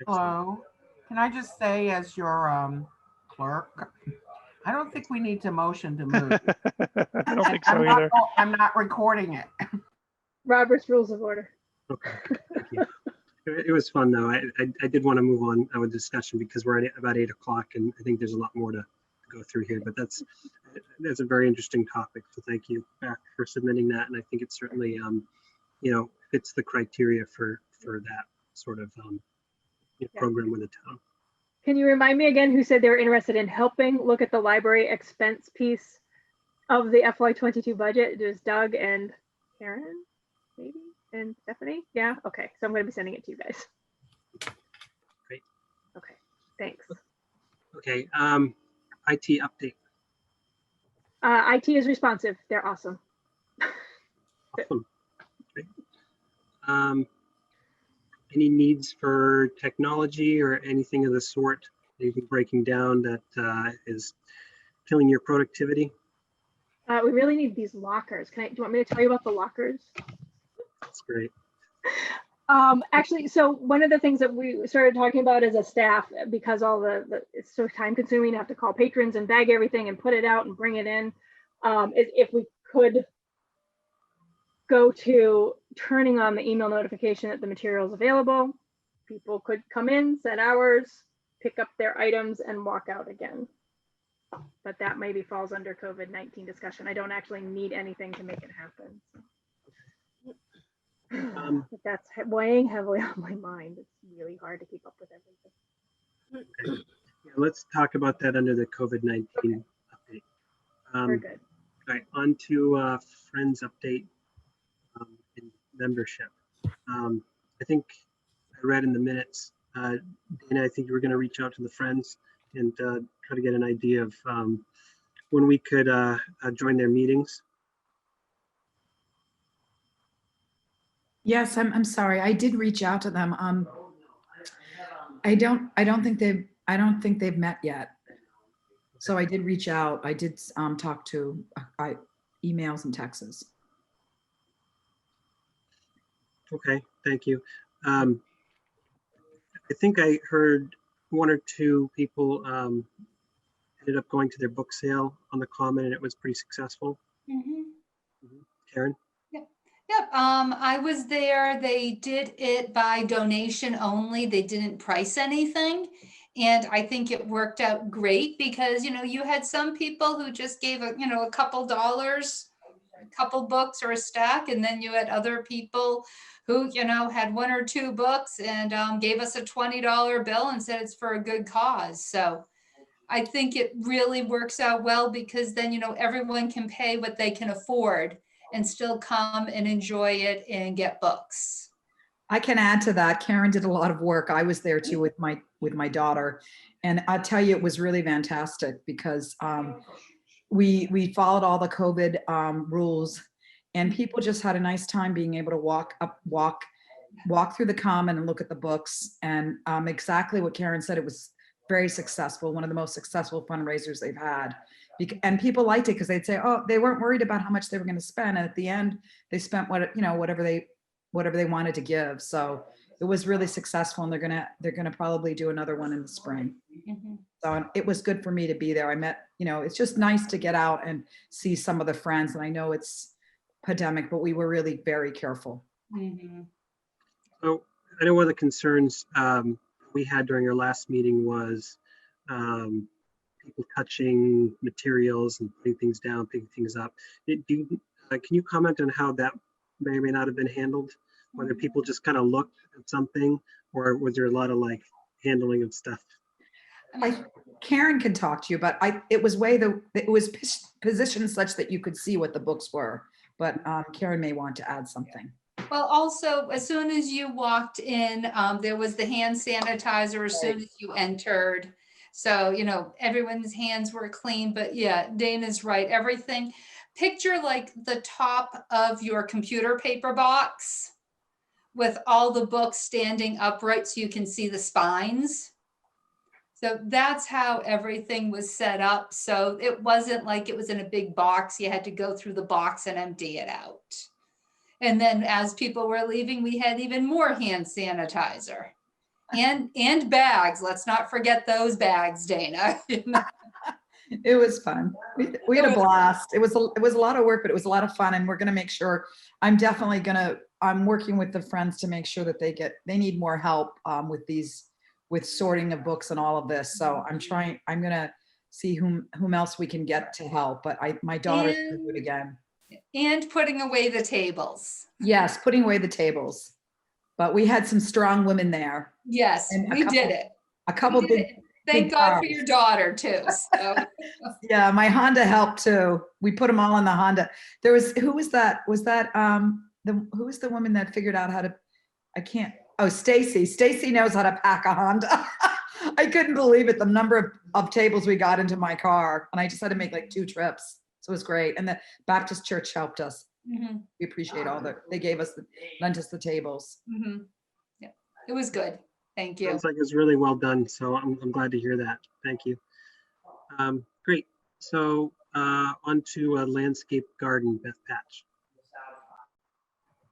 Excellent. Hello. Can I just say as your clerk, I don't think we need to motion to move. I don't think so either. I'm not recording it. Robert's Rules of Order. Okay, thank you. It was fun though. I did want to move on with discussion because we're at about 8 o'clock and I think there's a lot more to go through here, but that's a very interesting topic. So thank you for submitting that. And I think it certainly, fits the criteria for that sort of program with the town. Can you remind me again who said they were interested in helping look at the library expense piece of the FY22 budget? It was Doug and Karen, maybe, and Stephanie. Yeah. Okay. So I'm going to be sending it to you guys. Great. Okay. Thanks. Okay. IT update. IT is responsive. They're awesome. Awesome. Okay. Any needs for technology or anything of the sort? Anything breaking down that is killing your productivity? We really need these lockers. Do you want me to tell you about the lockers? That's great. Actually, so one of the things that we started talking about as a staff, because all it's so time consuming to have to call patrons and bag everything and put it out and bring it in, is if we could go to turning on the email notification that the material is available. People could come in, set hours, pick up their items and walk out again. But that maybe falls under COVID-19 discussion. I don't actually need anything to make it happen. But that's weighing heavily on my mind. It's really hard to keep up with everything. Okay. Yeah, let's talk about that under the COVID-19 update. We're good. All right, on to Friends update in membership. I think I read in the minutes, Dana, I think you were going to reach out to the Friends and try to get an idea of when we could join their meetings. Yes, I'm sorry. I did reach out to them. I don't think they've met yet. So I did reach out. I did talk to emails and texts. Okay, thank you. I think I heard one or two people ended up going to their book sale on the Common and it was pretty successful. Karen? Yep, I was there. They did it by donation only. They didn't price anything. And I think it worked out great because, you had some people who just gave a couple dollars, a couple books or a stack. And then you had other people who, had one or two books and gave us a $20 bill and said it's for a good cause. So I think it really works out well because then, everyone can pay what they can afford and still come and enjoy it and get books. I can add to that. Karen did a lot of work. I was there too with my daughter, and I'll tell you, it was really fantastic because we followed all the COVID rules, and people just had a nice time being able to walk through the Common and look at the books. And exactly what Karen said, it was very successful. One of the most successful fundraisers they've had. And people liked it because they'd say, oh, they weren't worried about how much they were going to spend. And at the end, they spent whatever they wanted to give. So it was really successful, and they're gonna probably do another one in the spring. So it was good for me to be there. I met, it's just nice to get out and see some of the friends. And I know it's pandemic, but we were really very careful. So I know one of the concerns we had during our last meeting was people touching materials and putting things down, picking things up. Can you comment on how that may or may not have been handled? Whether people just kind of looked at something, or was there a lot of like handling of stuff? Karen can talk to you, but it was positioned such that you could see what the books were. But Karen may want to add something. Well, also, as soon as you walked in, there was the hand sanitizer as soon as you entered. So, you know, everyone's hands were clean, but yeah, Dana's right. Everything, picture like the top of your computer paper box with all the books standing upright so you can see the spines. So that's how everything was set up. So it wasn't like it was in a big box. You had to go through the box and empty it out. And then as people were leaving, we had even more hand sanitizer and bags. Let's not forget those bags, Dana. It was fun. We had a blast. It was a lot of work, but it was a lot of fun. And we're going to make sure, I'm working with the friends to make sure that they need more help with sorting of books and all of this. So I'm going to see whom else we can get to help. But my daughter's going to do it again. And putting away the tables. Yes, putting away the tables. But we had some strong women there. Yes, we did it. A couple big. Thank God for your daughter too. So. Yeah, my Honda helped too. We put them all in the Honda. Who was that? Was that who was the woman that figured out how to? Stacy. Stacy knows how to pack a Honda. I couldn't believe it, the number of tables we got into my car, and I just had to make like 2 trips. So it was great. And the Baptist church helped us. Mm-hmm. We appreciate they lent us the tables. Mm-hmm. Yeah, it was good. Thank you. Sounds like it was really well done. So I'm glad to hear that. Thank you. Great. So on to landscape garden, Beth Patch.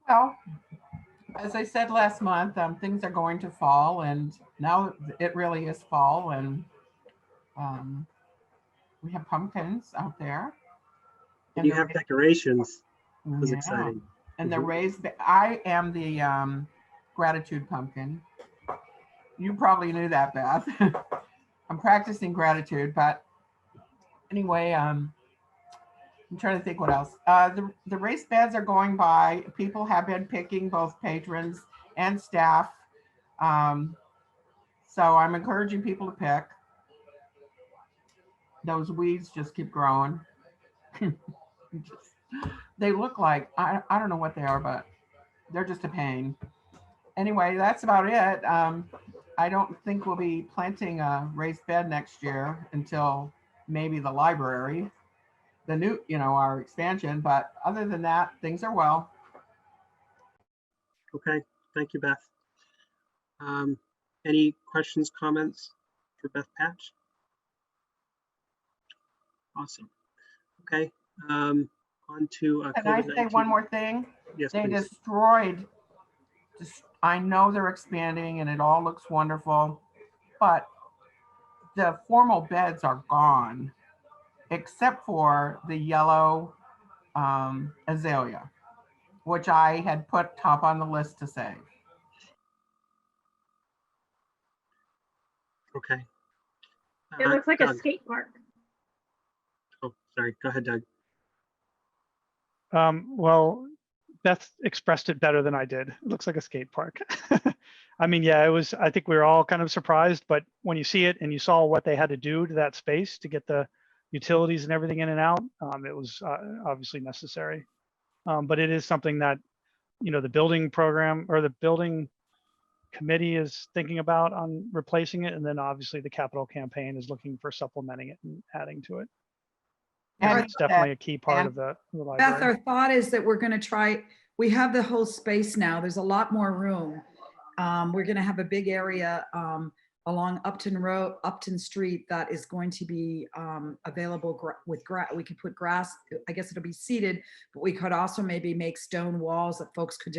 Well, as I said last month, things are going to fall, and now it really is fall, and we have pumpkins out there. And you have decorations. It was exciting. And the raised, I am the gratitude pumpkin. You probably knew that, Beth. I'm practicing gratitude, but anyway, I'm trying to think what else. The raised beds are going by. People have been picking, both patrons and staff. So I'm encouraging people to pick. Those weeds just keep growing. They look like, I don't know what they are, but they're just a pain. Anyway, that's about it. I don't think we'll be planting a raised bed next year until maybe the library, the new, our expansion. But other than that, things are well. Okay, thank you, Beth. Any questions, comments for Beth Patch? Awesome. Okay. On to Can I say one more thing? Yes, they please. destroyed. I know they're expanding and it all looks wonderful, but the formal beds are gone, except for the yellow azalea, which I had put top on the list to save. Okay. It looks like Doug. a skate park. Oh, sorry. Go ahead, Doug. Well, Beth expressed it better than I did. It looks like a skate park. I mean, yeah, it was, I think we were all kind of surprised, but when you see it and you saw what they had to do to that space to get the utilities and everything in and out, it was obviously necessary. But it is something that, the building program or the building committee is thinking about on replacing it. And then obviously the capital campaign is looking for supplementing it and adding to it. And it's definitely a key part of the library. Beth, our thought is that we're going to try, we have the whole space now. There's a lot more room. We're going to have a big area along Upton Street that is going to be available with grass. We could put grass, I guess it'll be seated, but we could also maybe make stone walls that folks could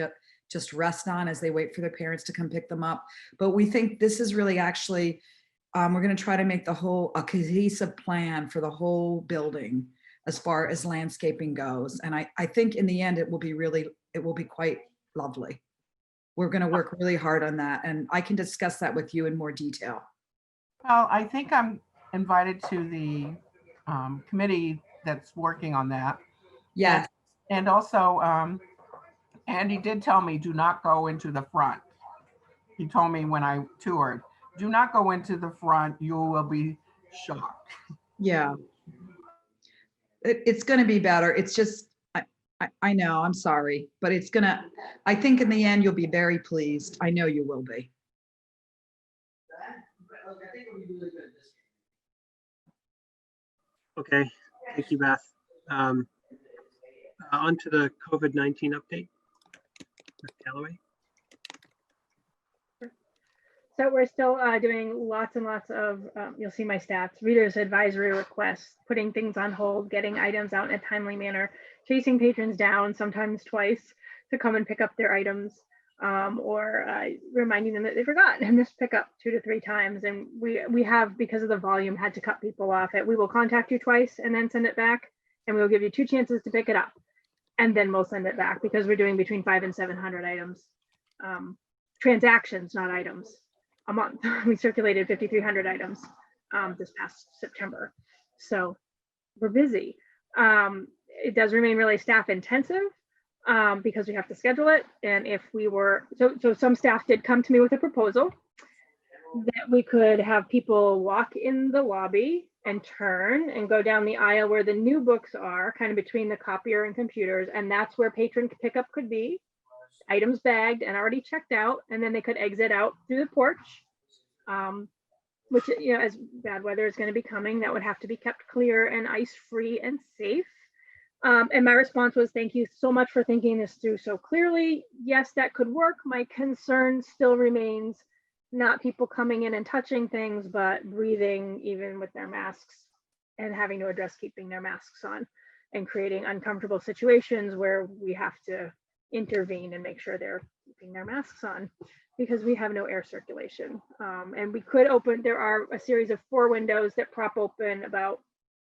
just rest on as they wait for their parents to come pick them up. But we think this is really actually, we're going to try to make a cohesive plan for the whole building as far as landscaping goes. And I think in the end, it will be quite lovely. We're going to work really hard on that. And I can discuss that with you in more detail. Well, I think I'm invited to the committee that's working on that. Yes. And also Andy did tell me, do not go into the front. He told me when I toured, do not go into the front. You will be shocked. Yeah. It's going to be better. It's just, I know, I'm sorry, but it's going to, I think in the end, you'll be very pleased. I know you will be. Okay, thank you, Beth. On to the COVID-19 update. Ms. Galloway. So we're still doing lots and lots of, you'll see my stats, readers advisory requests, putting things on hold, getting items out in a timely manner, chasing patrons down, sometimes twice, to come and pick up their items, or reminding them that they forgot and missed pickup 2 to 3 times. And we have, because of the volume, had to cut people off. We will contact you twice and then send it back, and we'll give you 2 chances to pick it up, and then we'll send it back, because we're doing between 500 and 700 items, transactions, not items, a month. We circulated 5,300 items this past September. So we're busy. It does remain really staff intensive because we have to schedule it. And if we were, so some staff did come to me with a proposal that we could have people walk in the lobby and turn and go down the aisle where the new books are, kind of between the copier and computers. And that's where patron pickup could be. Items bagged and already checked out, and then they could exit out through the porch, which, you know, as bad weather is going to be coming, that would have to be kept clear and ice-free and safe. And my response was, thank you so much for thinking this through so clearly. Yes, that could work. My concern still remains not people coming in and touching things, but breathing even with their masks and having to address keeping their masks on, and creating uncomfortable situations where we have to intervene and make sure they're keeping their masks on, because we have no air circulation. And we could open, there are a series of 4 windows that prop open about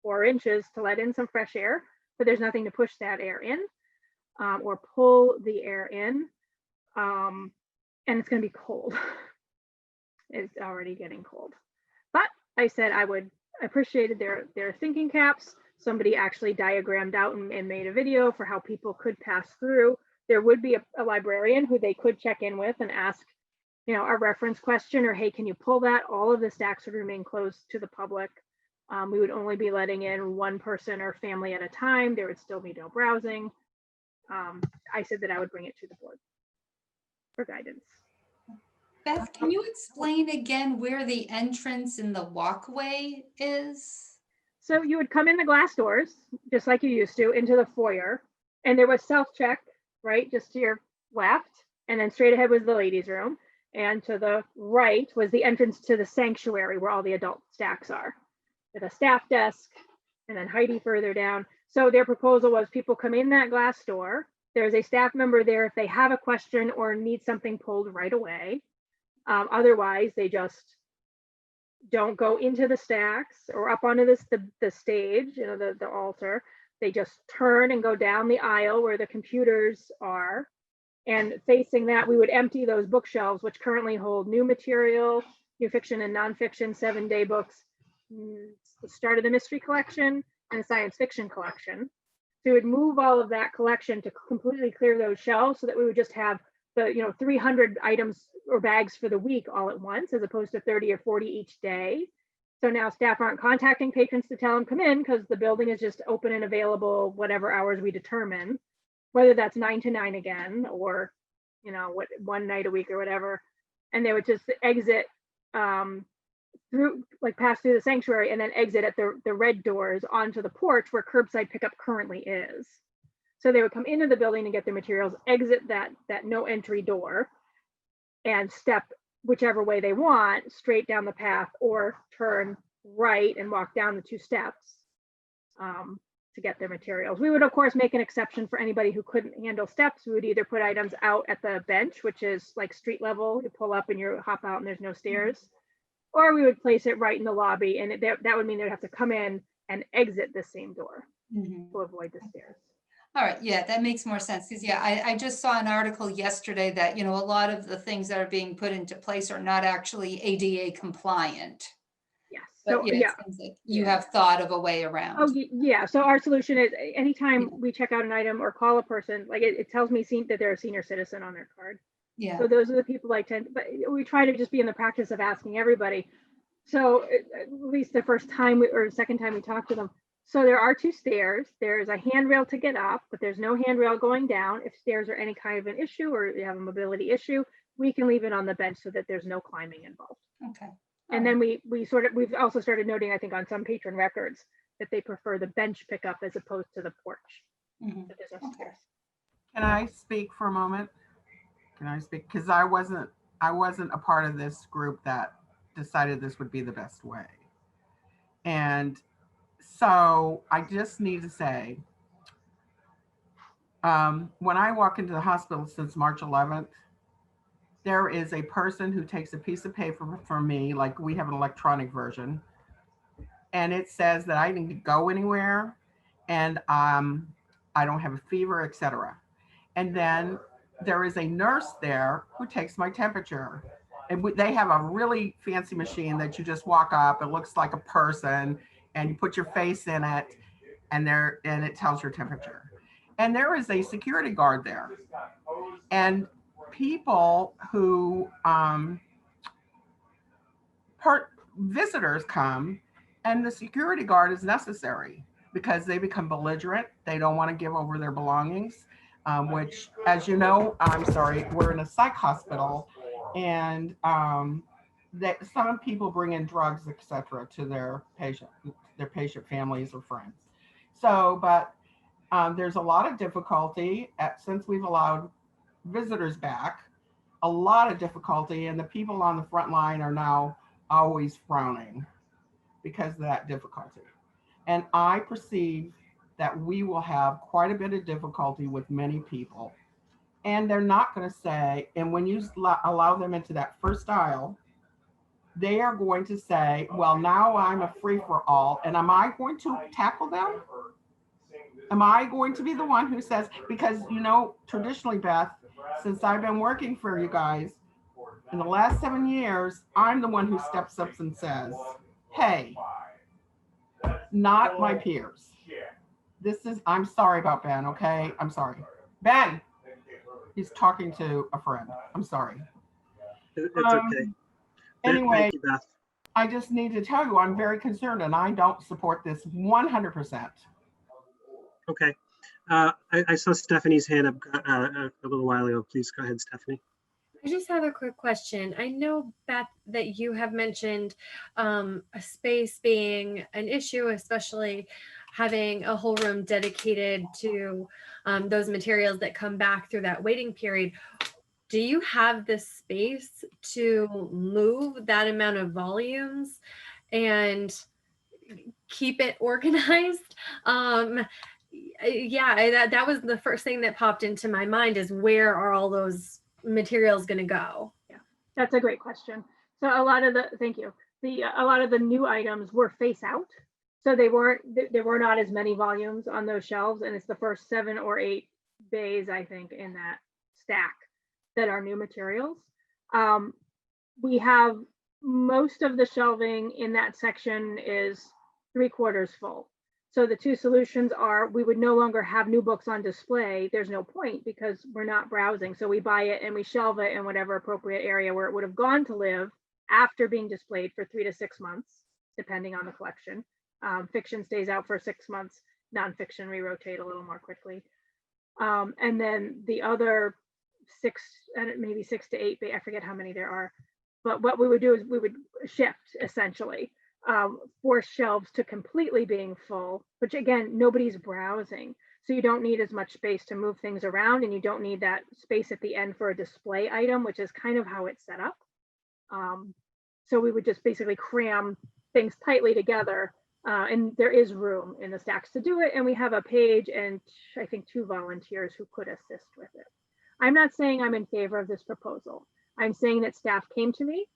4 inches to let in some fresh air, but there's nothing to push that air in or pull the air in. And it's going to be cold. It's already getting cold. But I said I would appreciated their thinking caps. Somebody actually diagrammed out and made a video for how people could pass through. There would be a librarian who they could check in with and ask, you know, a reference question, or, hey, can you pull that? All of the stacks would remain closed to the public. We would only be letting in 1 person or family at a time. There would still be no browsing. I said that I would bring it to the board for guidance. Beth, can you explain again where the entrance in the walkway is? So you would come in the glass doors, just like you used to, into the foyer, and there was self-check, right, just to your left, and then straight ahead was the ladies' room, and to the right was the entrance to the sanctuary where all the adult stacks are, with a staff desk, and then Heidi further down. So their proposal was people come in that glass door. There's a staff member there if they have a question or need something pulled right away. Otherwise, they just don't go into the stacks or up onto the stage, you know, the altar. They just turn and go down the aisle where the computers are. And facing that, we would empty those bookshelves, which currently hold new material, new fiction and nonfiction, 7-day books, the start of the mystery collection and the science fiction collection. So we would move all of that collection to completely clear those shelves, so that we would just have the, you know, 300 items or bags for the week all at once, as opposed to 30 or 40 each day. So now staff aren't contacting patrons to tell them come in, because the building is just open and available whatever hours we determine, whether that's 9 to 9 again, or, you know, what, 1 night a week or whatever. And they would just exit through, like, pass through the sanctuary and then exit at the red doors onto the porch where curbside pickup currently is. So they would come into the building to get their materials, exit that no entry door, and step whichever way they want straight down the path, or turn right and walk down the 2 steps to get their materials. We would, of course, make an exception for anybody who couldn't handle steps. We would either put items out at the bench, which is like street level, you pull up and you hop out and there's no stairs, or we would place it right in the lobby, and that would mean they'd have to come in and exit the same door to avoid the stairs. All right, yeah, that makes more sense. Because yeah, I just saw an article yesterday that, you know, a lot of the things that are being put into place are not actually ADA compliant. Yes. But yeah, yeah. it seems like you have thought of a way around. Oh, yeah. So our solution is anytime we check out an item or call a person, like it tells me that they're a senior citizen on their card. Yeah. So those are the people I tend, but we try to just be in the practice of asking everybody. So at least the first time or second time we talked to them. So there are 2 stairs. There's a handrail to get up, but there's no handrail going down. If stairs are any kind of an issue or you have a mobility issue, we can leave it on the bench so that there's no climbing involved. Okay. And then we've also started noting, I think, on some patron records that they prefer the bench pickup as opposed to the porch. Mhm. That there's no Okay. stairs. Can I speak for a moment? Can I speak? Because I wasn't a part of this group that decided this would be the best way. And so I just need to say, when I walk into the hospital since March 11th, there is a person who takes a piece of paper from me, like we have an electronic version, and it says that I need to go anywhere and I don't have a fever, etc. And then there is a nurse there who takes my temperature. And they have a really fancy machine that you just walk up, it looks like a person, and you put your face in it, and it tells your temperature. And there is a security guard there. And people who visitors come, and the security guard is necessary because they become belligerent. They don't want to give over their belongings, which, as you know, I'm sorry, we're in a psych hospital, and that some people bring in drugs, etc., to their patient families or friends. So, but there's a lot of difficulty since we've allowed visitors back, a lot of difficulty, and the people on the front line are now always frowning because of that difficulty. And I perceive that we will have quite a bit of difficulty with many people. And they're not going to say, and when you allow them into that first aisle, they are going to say, well, now I'm a free for all. And am I going to tackle them? Am I going to be the one who says, because, you know, traditionally, Beth, since I've been working for you guys in the last 7 years, I'm the one who steps up and says, hey, not my peers. I'm sorry about Ben, okay? I'm sorry. Ben, he's talking to a friend. I'm sorry. It's okay. Anyway, Thank you, Beth. I just need to tell you, I'm very concerned and I don't support this 100%. Okay. I saw Stephanie's hand up a little while ago. Please go ahead, Stephanie. I just have a quick question. I know, Beth, that you have mentioned a space being an issue, especially having a whole room dedicated to those materials that come back through that waiting period. Do you have the space to move that amount of volumes and keep it organized? Yeah, that was the first thing that popped into my mind, is where are all those materials going to go? Yeah, that's a great question. So thank you. A lot of the new items were face out. So there were not as many volumes on those shelves, and it's the first 7 or 8 bays, I think, in that stack that are new materials. We have most of the shelving in that section is 3/4 full. So the 2 solutions are, we would no longer have new books on display. There's no point because we're not browsing. So we buy it and we shelve it in whatever appropriate area where it would have gone to live after being displayed for 3 to 6 months, depending on the collection. Fiction stays out for 6 months. Nonfiction, we rotate a little more quickly. And then the other 6, and maybe 6 to 8, I forget how many there are. But what we would do is we would shift essentially. Force shelves to completely being full, which again, nobody's browsing. So you don't need as much space to move things around, and you don't need that space at the end for a display item, which is kind of how it's set up. So we would just basically cram things tightly together, and there is room in the stacks to do it. And we have a page and I think 2 volunteers who could assist with it. I'm not saying I'm in favor of this proposal. I'm saying that staff came to me.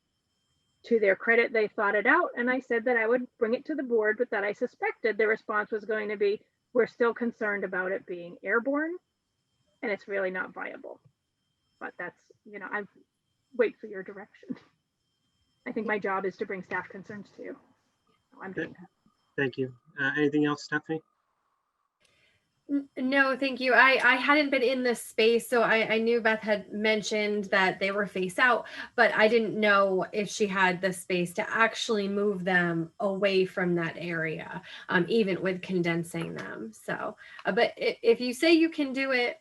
To their credit, they thought it out, and I said that I would bring it to the board, but that I suspected the response was going to be, we're still concerned about it being airborne, and it's really not viable. But that's, I wait for your direction. I think my job is to bring staff concerns to you. I'm Good. doing that. Thank you. Anything else, Stephanie? No, thank you. I hadn't been in this space, so I knew Beth had mentioned that they were face out, but I didn't know if she had the space to actually move them away from that area, even with condensing them. So, but if you say you can do it,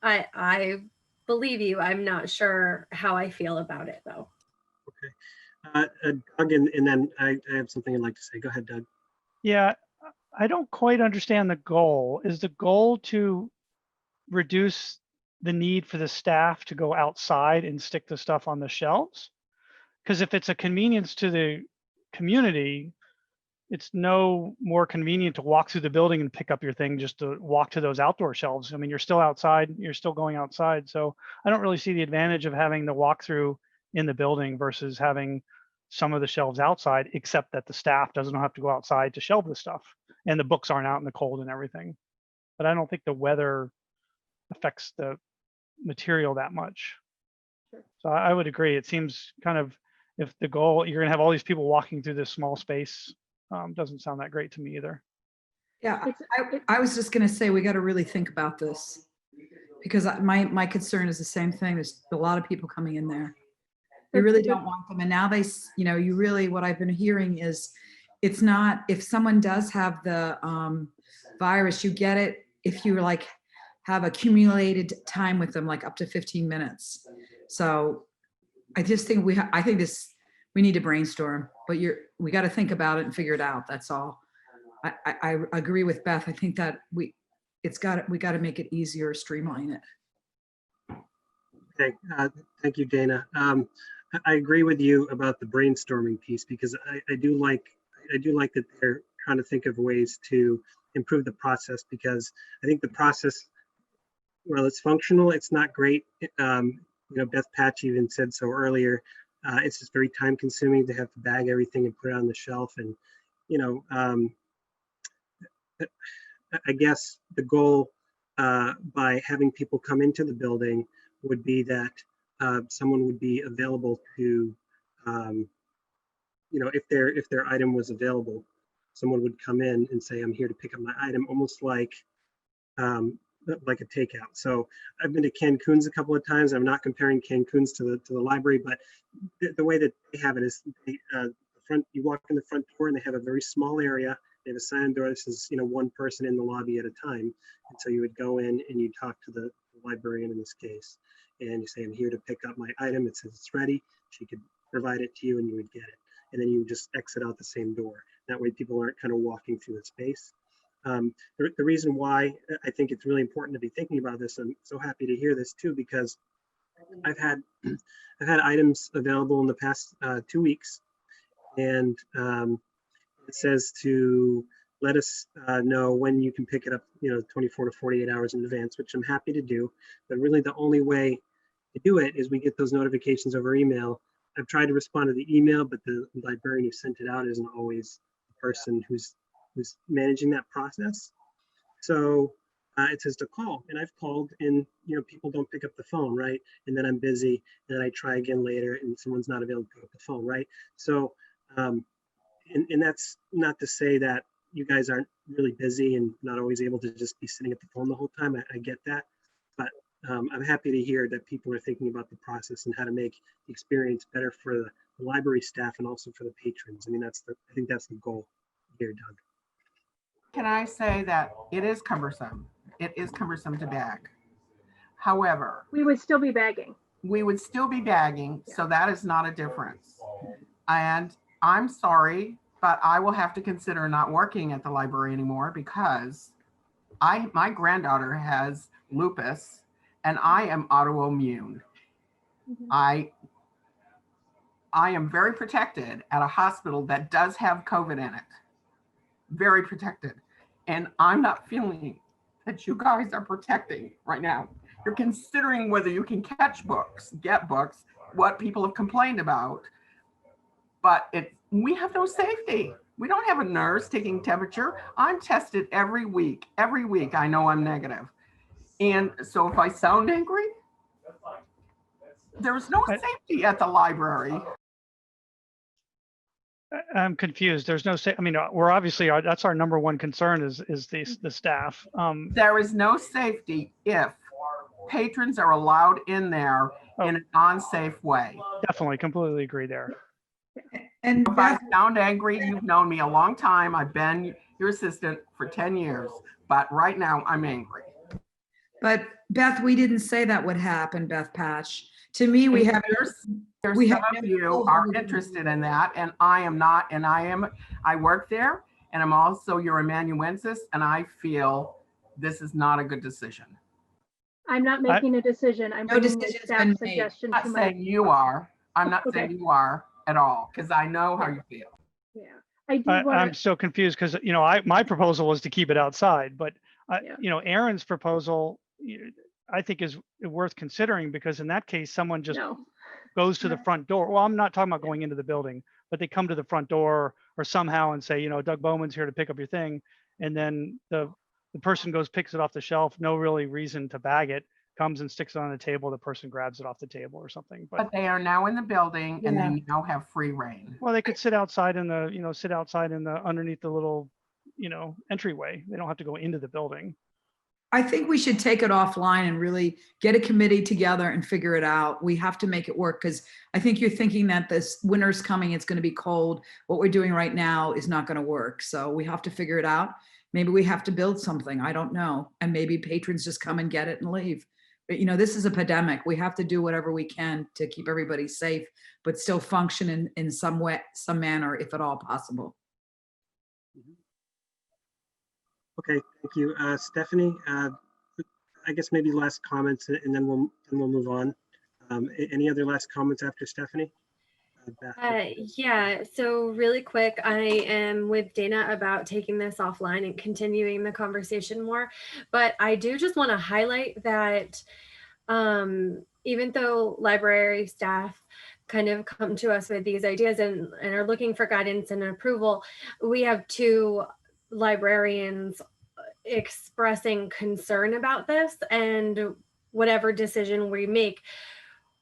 I believe you. I'm not sure how I feel about it though. Okay. Doug, and then I have something I'd like to say. Go ahead, Doug. Yeah, I don't quite understand the goal. Is the goal to reduce the need for the staff to go outside and stick the stuff on the shelves? Because if it's a convenience to the community, it's no more convenient to walk through the building and pick up your thing just to walk to those outdoor shelves. I mean, you're still outside, you're still going outside. So I don't really see the advantage of having the walkthrough in the building versus having some of the shelves outside, except that the staff doesn't have to go outside to shelve the stuff and the books aren't out in the cold and everything. But I don't think the weather affects the material that much. So I would agree. It seems kind of, if the goal, you're gonna have all these people walking through this small space, doesn't sound that great to me either. Yeah, I was just gonna say, we got to really think about this because my concern is the same thing. There's a lot of people coming in there. You really don't want them. And now you really, what I've been hearing is it's not, if someone does have the virus, you get it if you like have accumulated time with them, like up to 15 minutes. So I just think we need to brainstorm, but we got to think about it and figure it out. That's all. I agree with Beth. I think that we got to make it easier, streamline it. Okay. Thank you, Dana. I agree with you about the brainstorming piece because I do like that they're trying to think of ways to improve the process, because I think the process, well, it's functional, it's not great. Beth Patch even said so earlier. It's just very time consuming to have to bag everything and put it on the shelf. And, I guess the goal by having people come into the building would be that someone would be available to, if their item was available, someone would come in and say, I'm here to pick up my item, almost like a takeout. So I've been to Cancun's a couple of times. I'm not comparing Cancun's to the library, but the way that they have it is you walk in the front door and they have a very small area. They have a sign door that says, one person in the lobby at a time. And so you would go in and you talk to the librarian in this case, and you say, I'm here to pick up my item. It says it's ready. She could provide it to you and you would get it. And then you just exit out the same door. That way people aren't kind of walking through the space. The reason why I think it's really important to be thinking about this, I'm so happy to hear this too, because I've had items available in the past 2 weeks, and it says to let us know when you can pick it up, 24 to 48 hours in advance, which I'm happy to do. But really the only way to do it is we get those notifications over email. I've tried to respond to the email, but the librarian who sent it out isn't always the person who's managing that process. So it says to call, and I've called, and people don't pick up the phone, right? And then I'm busy, and then I try again later, and someone's not available to pick up the phone, right? So, and that's not to say that you guys aren't really busy and not always able to just be sitting at the phone the whole time. I get that, but I'm happy to hear that people are thinking about the process and how to make the experience better for the library staff and also for the patrons. I mean, I think that's the goal here, Doug. Can I say that it is cumbersome? It is cumbersome to bag. However, We would still be bagging. we would still be bagging, so that is not a difference. And I'm sorry, but I will have to consider not working at the library anymore because my granddaughter has lupus and I am autoimmune. I am very protected at a hospital that does have COVID in it. Very protected. And I'm not feeling that you guys are protecting right now. You're considering whether you can catch books, get books, what people have complained about, but we have no safety. We don't have a nurse taking temperature. I'm tested every week. Every week I know I'm negative. And so if I sound angry, there's no safety at the library. I'm confused. There's no say. I mean, we're obviously that's our number one concern is the staff. There is no safety if patrons are allowed in there in an unsafe way. Definitely, completely agree there. And If I Beth, sound angry, you've known me a long time. I've been your assistant for 10 years, but right now I'm angry. but Beth, we didn't say that would happen, Beth Patch. To me, we have. There's We some have of no you control are over the- interested in that, and I am not, and I work there, and I'm also your amanuensis, and I feel this is not a good decision. I'm not making a decision. I'm No bringing the decision's staff been made. suggestion I'm to not my. saying you are. I'm not Okay. saying you are at all, because I know how you feel. Yeah, I do I'm want to. so confused because my proposal was to keep it outside, but Yeah. Aaron's proposal I think is worth considering, because in that case someone just No. goes to the front door. Well, I'm not talking about going into the building, but they come to the front door or somehow and say, Doug Bowman's here to pick up your thing, and then the person goes, picks it off the shelf, no really reason to bag it, comes and sticks it on the table, the person grabs it off the table or something. But they are now in the building, and Yeah. they now have free reign. Well, they could sit outside in the underneath the little entryway. They don't have to go into the building. I think we should take it offline and really get a committee together and figure it out. We have to make it work, because I think you're thinking that this winter's coming, it's going to be cold. What we're doing right now is not going to work. So we have to figure it out. Maybe we have to build something. I don't know. And maybe patrons just come and get it and leave. But this is a pandemic. We have to do whatever we can to keep everybody safe, but still function in some way, some manner, if at all possible. Okay, thank you. Stephanie, I guess maybe last comments and then we'll move on. Any other last comments after Stephanie? Beth? Yeah, so really quick, I am with Dana about taking this offline and continuing the conversation more, but I do just want to highlight that even though library staff kind of come to us with these ideas and are looking for guidance and approval, we have two librarians expressing concern about this, and whatever decision we make,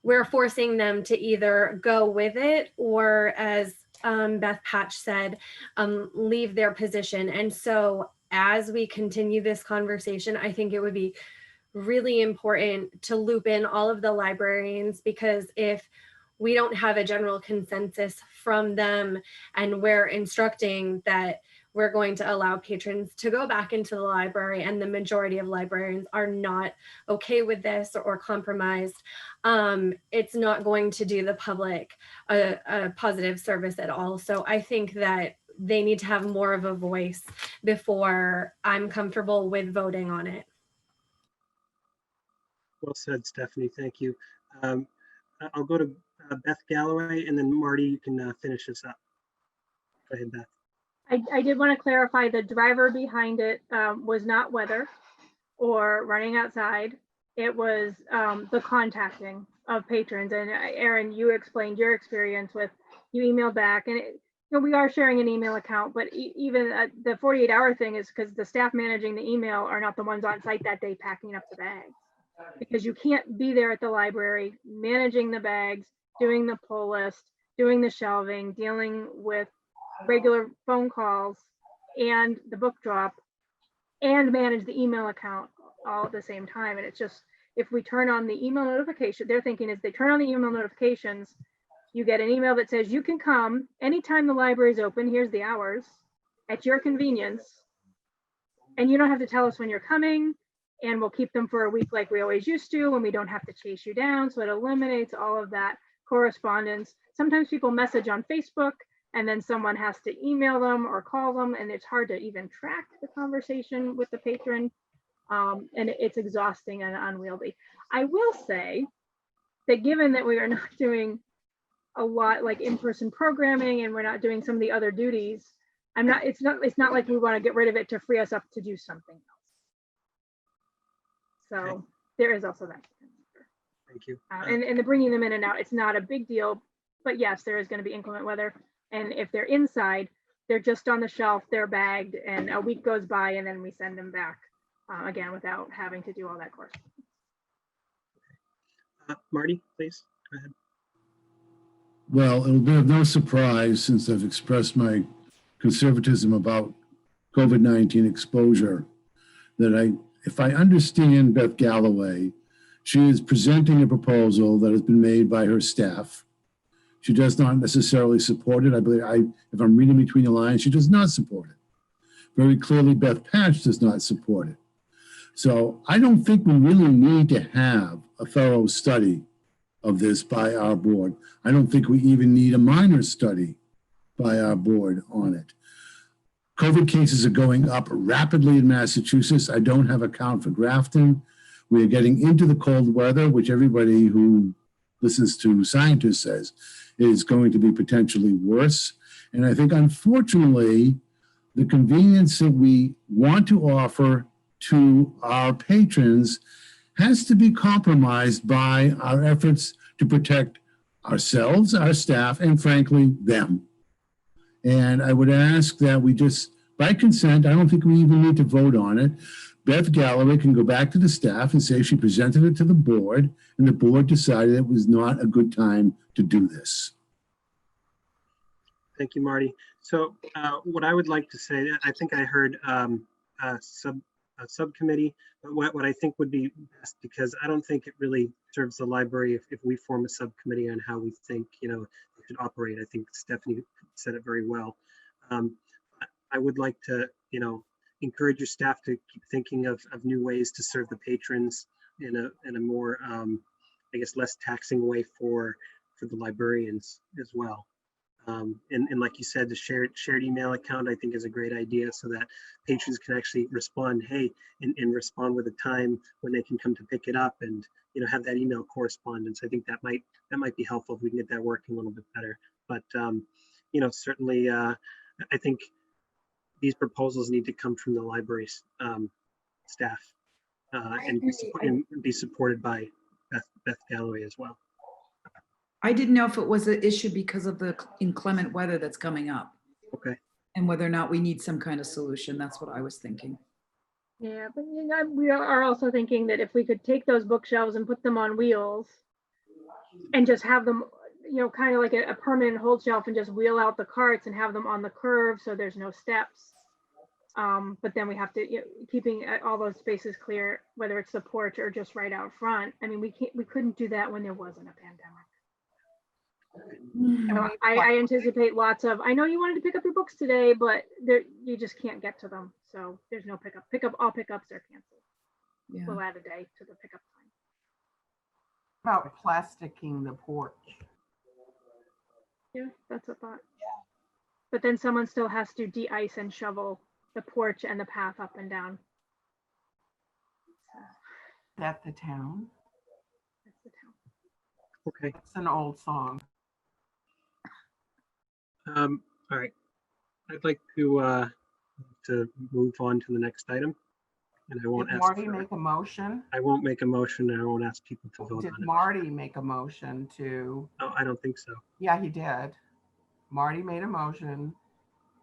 we're forcing them to either go with it or, as Beth Patch said, leave their position. And so as we continue this conversation, I think it would be really important to loop in all of the librarians, because if we don't have a general consensus from them and we're instructing that we're going to allow patrons to go back into the library, and the majority of librarians are not okay with this or compromised, it's not going to do the public a positive service at all. So I think that they need to have more of a voice before I'm comfortable with voting on it. Well said, Stephanie. Thank you. I'll go to Beth Galloway, and then Marty, you can finish this up. Go ahead, Beth. I did want to clarify, the driver behind it was not weather or running outside. It was the contacting of patrons. And Aaron, you explained your experience with, you emailed back, and we are sharing an email account, but even the 48-hour thing is because the staff managing the email are not the ones on site that day packing up the bags. Because you can't be there at the library managing the bags, doing the pull list, doing the shelving, dealing with regular phone calls and the book drop, and manage the email account all at the same time. And it's just, if we turn on the email notification, they're thinking is they turn on the email notifications, you get an email that says you can come anytime the library is open, here's the hours, at your convenience, and you don't have to tell us when you're coming, and we'll keep them for a week like we always used to, and we don't have to chase you down. So it eliminates all of that correspondence. Sometimes people message on Facebook, and then someone has to email them or call them, and it's hard to even track the conversation with the patron. And it's exhausting and unwieldy. I will say that given that we are not doing a lot like in-person programming, and we're not doing some of the other duties, it's not like we want to get rid of it to free us up to do something else. So okay. There is also that. Thank you. And the bringing them in and out, it's not a big deal, but yes, there is going to be inclement weather. And if they're inside, they're just on the shelf, they're bagged, and a week goes by, and then we send them back again without having to do all that correspondence. Marty, please go ahead. Well, it'll be of no surprise, since I've expressed my conservatism about COVID-19 exposure, that if I understand Beth Galloway, she is presenting a proposal that has been made by her staff. She does not necessarily support it. I believe, if I'm reading between the lines, she does not support it. Very clearly, Beth Patch does not support it. So I don't think we really need to have a thorough study of this by our board. I don't think we even need a minor study by our board on it. COVID cases are going up rapidly in Massachusetts. I don't have a count for Grafton. We are getting into the cold weather, which everybody who listens to scientists says is going to be potentially worse. And I think, unfortunately, the convenience that we want to offer to our patrons has to be compromised by our efforts to protect ourselves, our staff, and frankly, them. And I would ask that we just, by consent, I don't think we even need to vote on it. Beth Galloway can go back to the staff and say she presented it to the board, and the board decided it was not a good time to do this. Thank you, Marty. So what I would like to say, I think I heard a subcommittee, but what I think would be best, because I don't think it really serves the library if we form a subcommittee on how we think, it should operate. I think Stephanie said it very well. I would like to, encourage your staff to keep thinking of new ways to serve the patrons in a more, I guess, less taxing way for the librarians as well. And like you said, the shared email account, I think, is a great idea, so that patrons can actually respond, hey, and respond with a time when they can come to pick it up, and have that email correspondence. I think that might be helpful if we can get that working a little bit better. But certainly, I think these proposals need to come from the library's staff and be supported by Beth Galloway as well. I didn't know if it was an issue because of the inclement weather that's coming up. Okay. And whether or not we need some kind of solution. That's what I was thinking. Yeah, but we are also thinking that if we could take those bookshelves and put them on wheels and just have them, kind of like a permanent hold shelf, and just wheel out the carts and have them on the curve so there's no steps. But then we have to, keeping all those spaces clear, whether it's the porch or just right out front. I mean, we couldn't do that when there wasn't a pandemic. I anticipate lots of, I know you wanted to pick up your books today, but you just can't get to them. So there's no pickup. All pickups are canceled. Yeah. We'll add a day to the pickup time. About plasticking the porch. Yeah, that's a thought. Yeah. But then someone still has to de-ice and shovel the porch and the path up and down. Is that the town? That's the town. Okay. It's an old song. All right. I'd like to move on to the next item, and I won't Did ask. Marty make a motion? I won't make a motion, and I won't ask people to vote Did on it. Marty make a motion to? No, I don't think so. Yeah, he did. Marty made a motion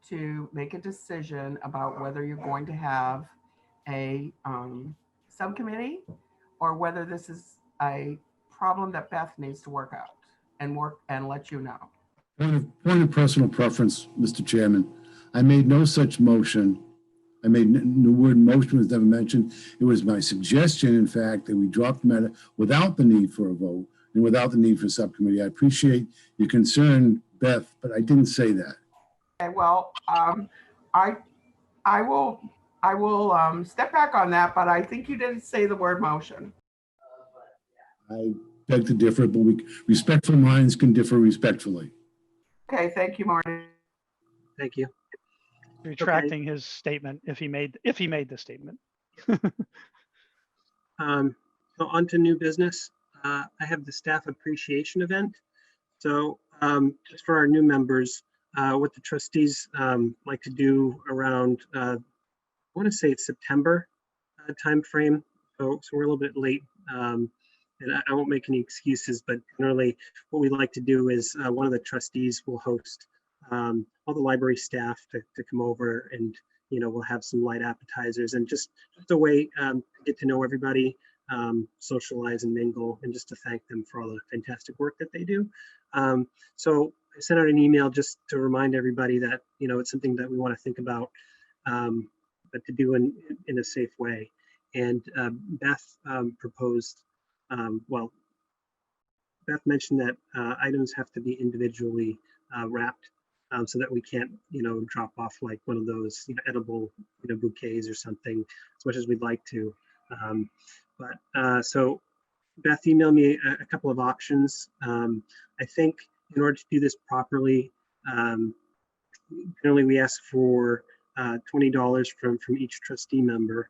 to make a decision about whether you're going to have a subcommittee, or whether this is a problem that Beth needs to work out and let you know. Point of personal preference, Mr. Chairman. I made no such motion. The word motion was never mentioned. It was my suggestion, in fact, that we drop the matter without the need for a vote and without the need for a subcommittee. I appreciate your concern, Beth, but I didn't say that. Okay, well, I will step back on that, but I think you didn't say the word motion. I beg to differ, but respectful minds can differ respectfully. Okay, thank you, Marty. Thank you. Retracting his statement if he made the statement. So on to new business. I have the staff appreciation event. So just for our new members, what the trustees like to do around, I want to say it's September timeframe. So we're a little bit late. And I won't make any excuses, but generally what we like to do is one of the trustees will host all the library staff to come over, and we'll have some light appetizers and just a way to get to know everybody, socialize and mingle, and just to thank them for all the fantastic work that they do. So I sent out an email just to remind everybody that, you know, it's something that we want to think about, but to do in a safe way. And Beth proposed, well, Beth mentioned that items have to be individually wrapped, so that we can't, you know, drop off like one of those, you know, edible, you know, bouquets or something, as much as we'd like to. So Beth emailed me a couple of options. I think in order to do this properly, generally we ask for $20 from each trustee member,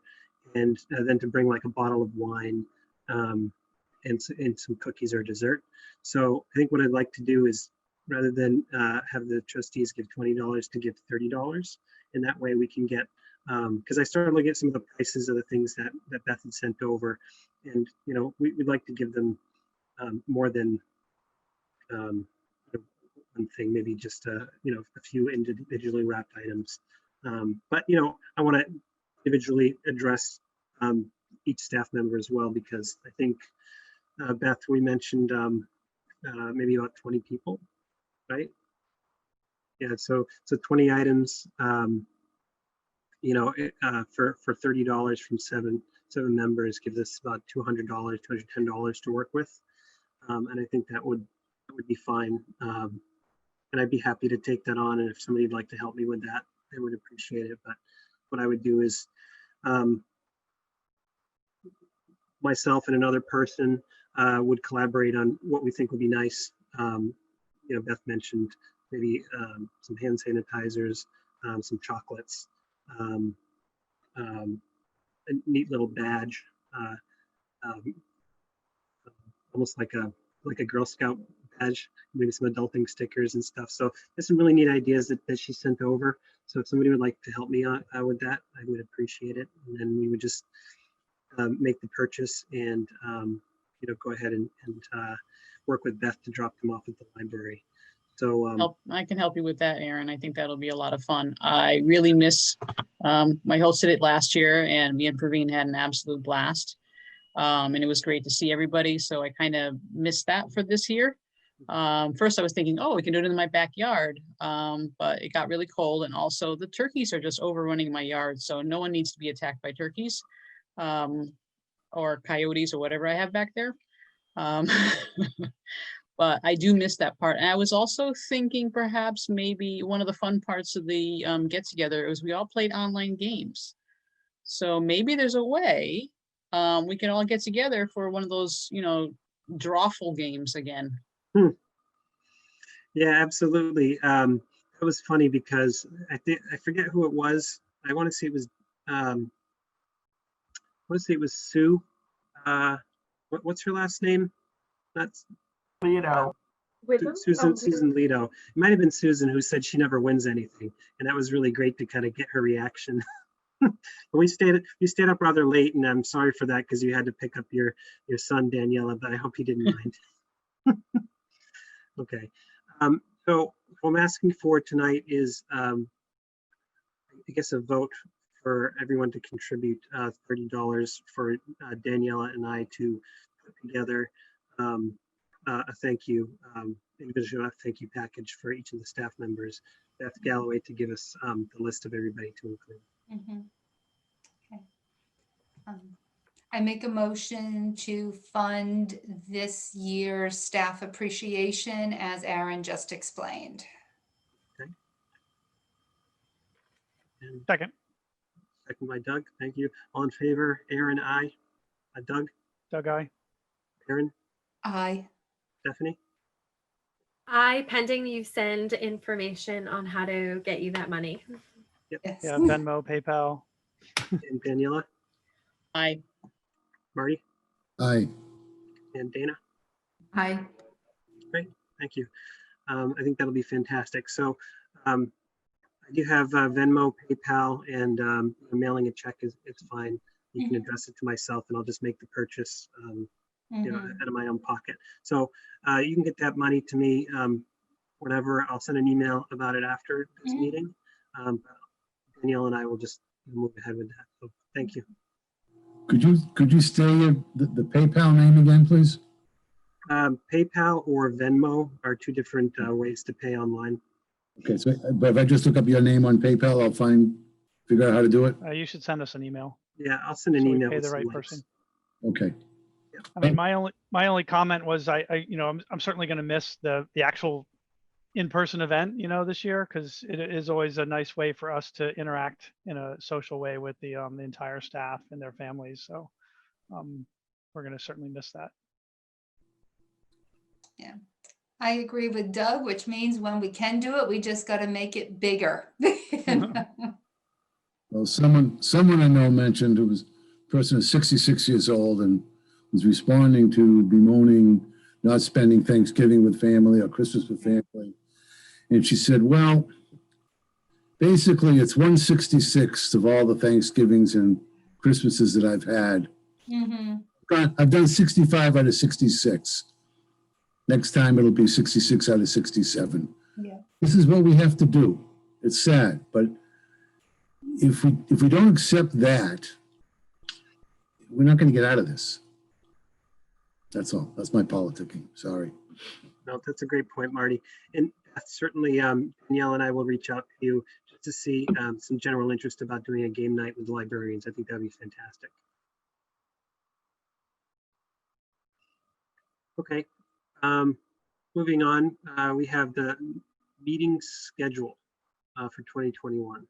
and then to bring like a bottle of wine and some cookies or dessert. So I think what I'd like to do is, rather than have the trustees give $20, to give $30, and that way we can get, because I started looking at some of the prices of the things that Beth had sent over, and you know, we'd like to give them more than one thing, maybe just you know, a few individually wrapped items. But you know, I want to individually address each staff member as well, because I think Beth, we mentioned maybe about 20 people, right? Yeah, so 20 items, you know, for $30 from seven members gives us about $200, $210 to work with, and I think that would be fine. And I'd be happy to take that on, and if somebody'd like to help me with that, I would appreciate it. But what I would do is myself and another person would collaborate on what we think would be nice. You know, Beth mentioned maybe some hand sanitizers, some chocolates, a neat little badge, almost like a Girl Scout badge, maybe some adulting stickers and stuff. So there's some really neat ideas that she sent over. So if somebody would like to help me out with that, I would appreciate it. And then we would just make the purchase and you know, go ahead and work with Beth to drop them off at the library. So I can help you with that, Aaron. I think that'll be a lot of fun. I really miss, I hosted it last year, and me and Praveen had an absolute blast. And it was great to see everybody. So I kind of missed that for this year. First I was thinking, oh, we can do it in my backyard. But it got really cold, and also the turkeys are just overrunning my yard. So no one needs to be attacked by turkeys or coyotes or whatever I have back there. But I do miss that part. And I was also thinking perhaps maybe one of the fun parts of the get together was we all played online games. So maybe there's a way we can all get together for one of those, you know, drawful games again. Yeah, absolutely. It was funny because I forget who it was. I want to say it was Sue. What's her last name? That's Leto. Susan Leto. It might have been Susan who said she never wins anything, and that was really great to kind of get her reaction. But we stayed up rather late, and I'm sorry for that because you had to pick up your son Daniela, but I hope he didn't mind. Okay, so what I'm asking for tonight is I guess a vote for everyone to contribute $30 for Daniela and I to put together a thank you, individual thank you package for each of the staff members. Beth Galloway to give us the list of everybody to include. Okay. I make a motion to fund this year's staff appreciation as Aaron just explained. Okay. And Second. second by Doug. Thank you. All in favor? Aaron, aye. Doug? Doug, aye. Aaron? Aye. Stephanie? I, pending you send information on how to get you that money. Yep. Yes. Yeah, Venmo, PayPal. And Daniela? Aye. Marty? Aye. And Dana? Hi. Great, thank you. I think that'll be fantastic. So I do have Venmo, PayPal, and mailing a check it's fine. You can address it to myself, and I'll just make the purchase you know, out of my own pocket. So you can get that money to me whenever. I'll send an email about it after this meeting. Danielle and I will just move ahead with that. So thank you. Could you say the PayPal name again, please? PayPal or Venmo are two different ways to pay online. Okay, so, but if I just look up your name on PayPal, I'll figure out how to do it? You should send us an email. Yeah, I'll send an So we email pay with the some right links. person. Okay. I mean, my only comment was I'm certainly going to miss the actual in-person event, this year, because it is always a nice way for us to interact in a social way with the entire staff and their families. So we're going to certainly miss that. Yeah, I agree with Doug, which means when we can do it, we just got to make it bigger. Well, someone I know mentioned, who was a person who's 66 years old and was responding to bemoaning not spending Thanksgiving with family or Christmas with family. And she said, well, basically it's 1/66 of all the Thanksgivings and Christmases that I've had. I've done 65 out of 66. Next time it'll be 66 out of 67. Yeah. This is what we have to do. It's sad, but if we don't accept that, we're not going to get out of this. That's all. That's my politicking. Sorry. No, that's a great point, Marty. And certainly Danielle and I will reach out to you just to see some general interest about doing a game night with the librarians. I think that'd be fantastic. Okay. Moving on, we have the meeting schedule for 2021.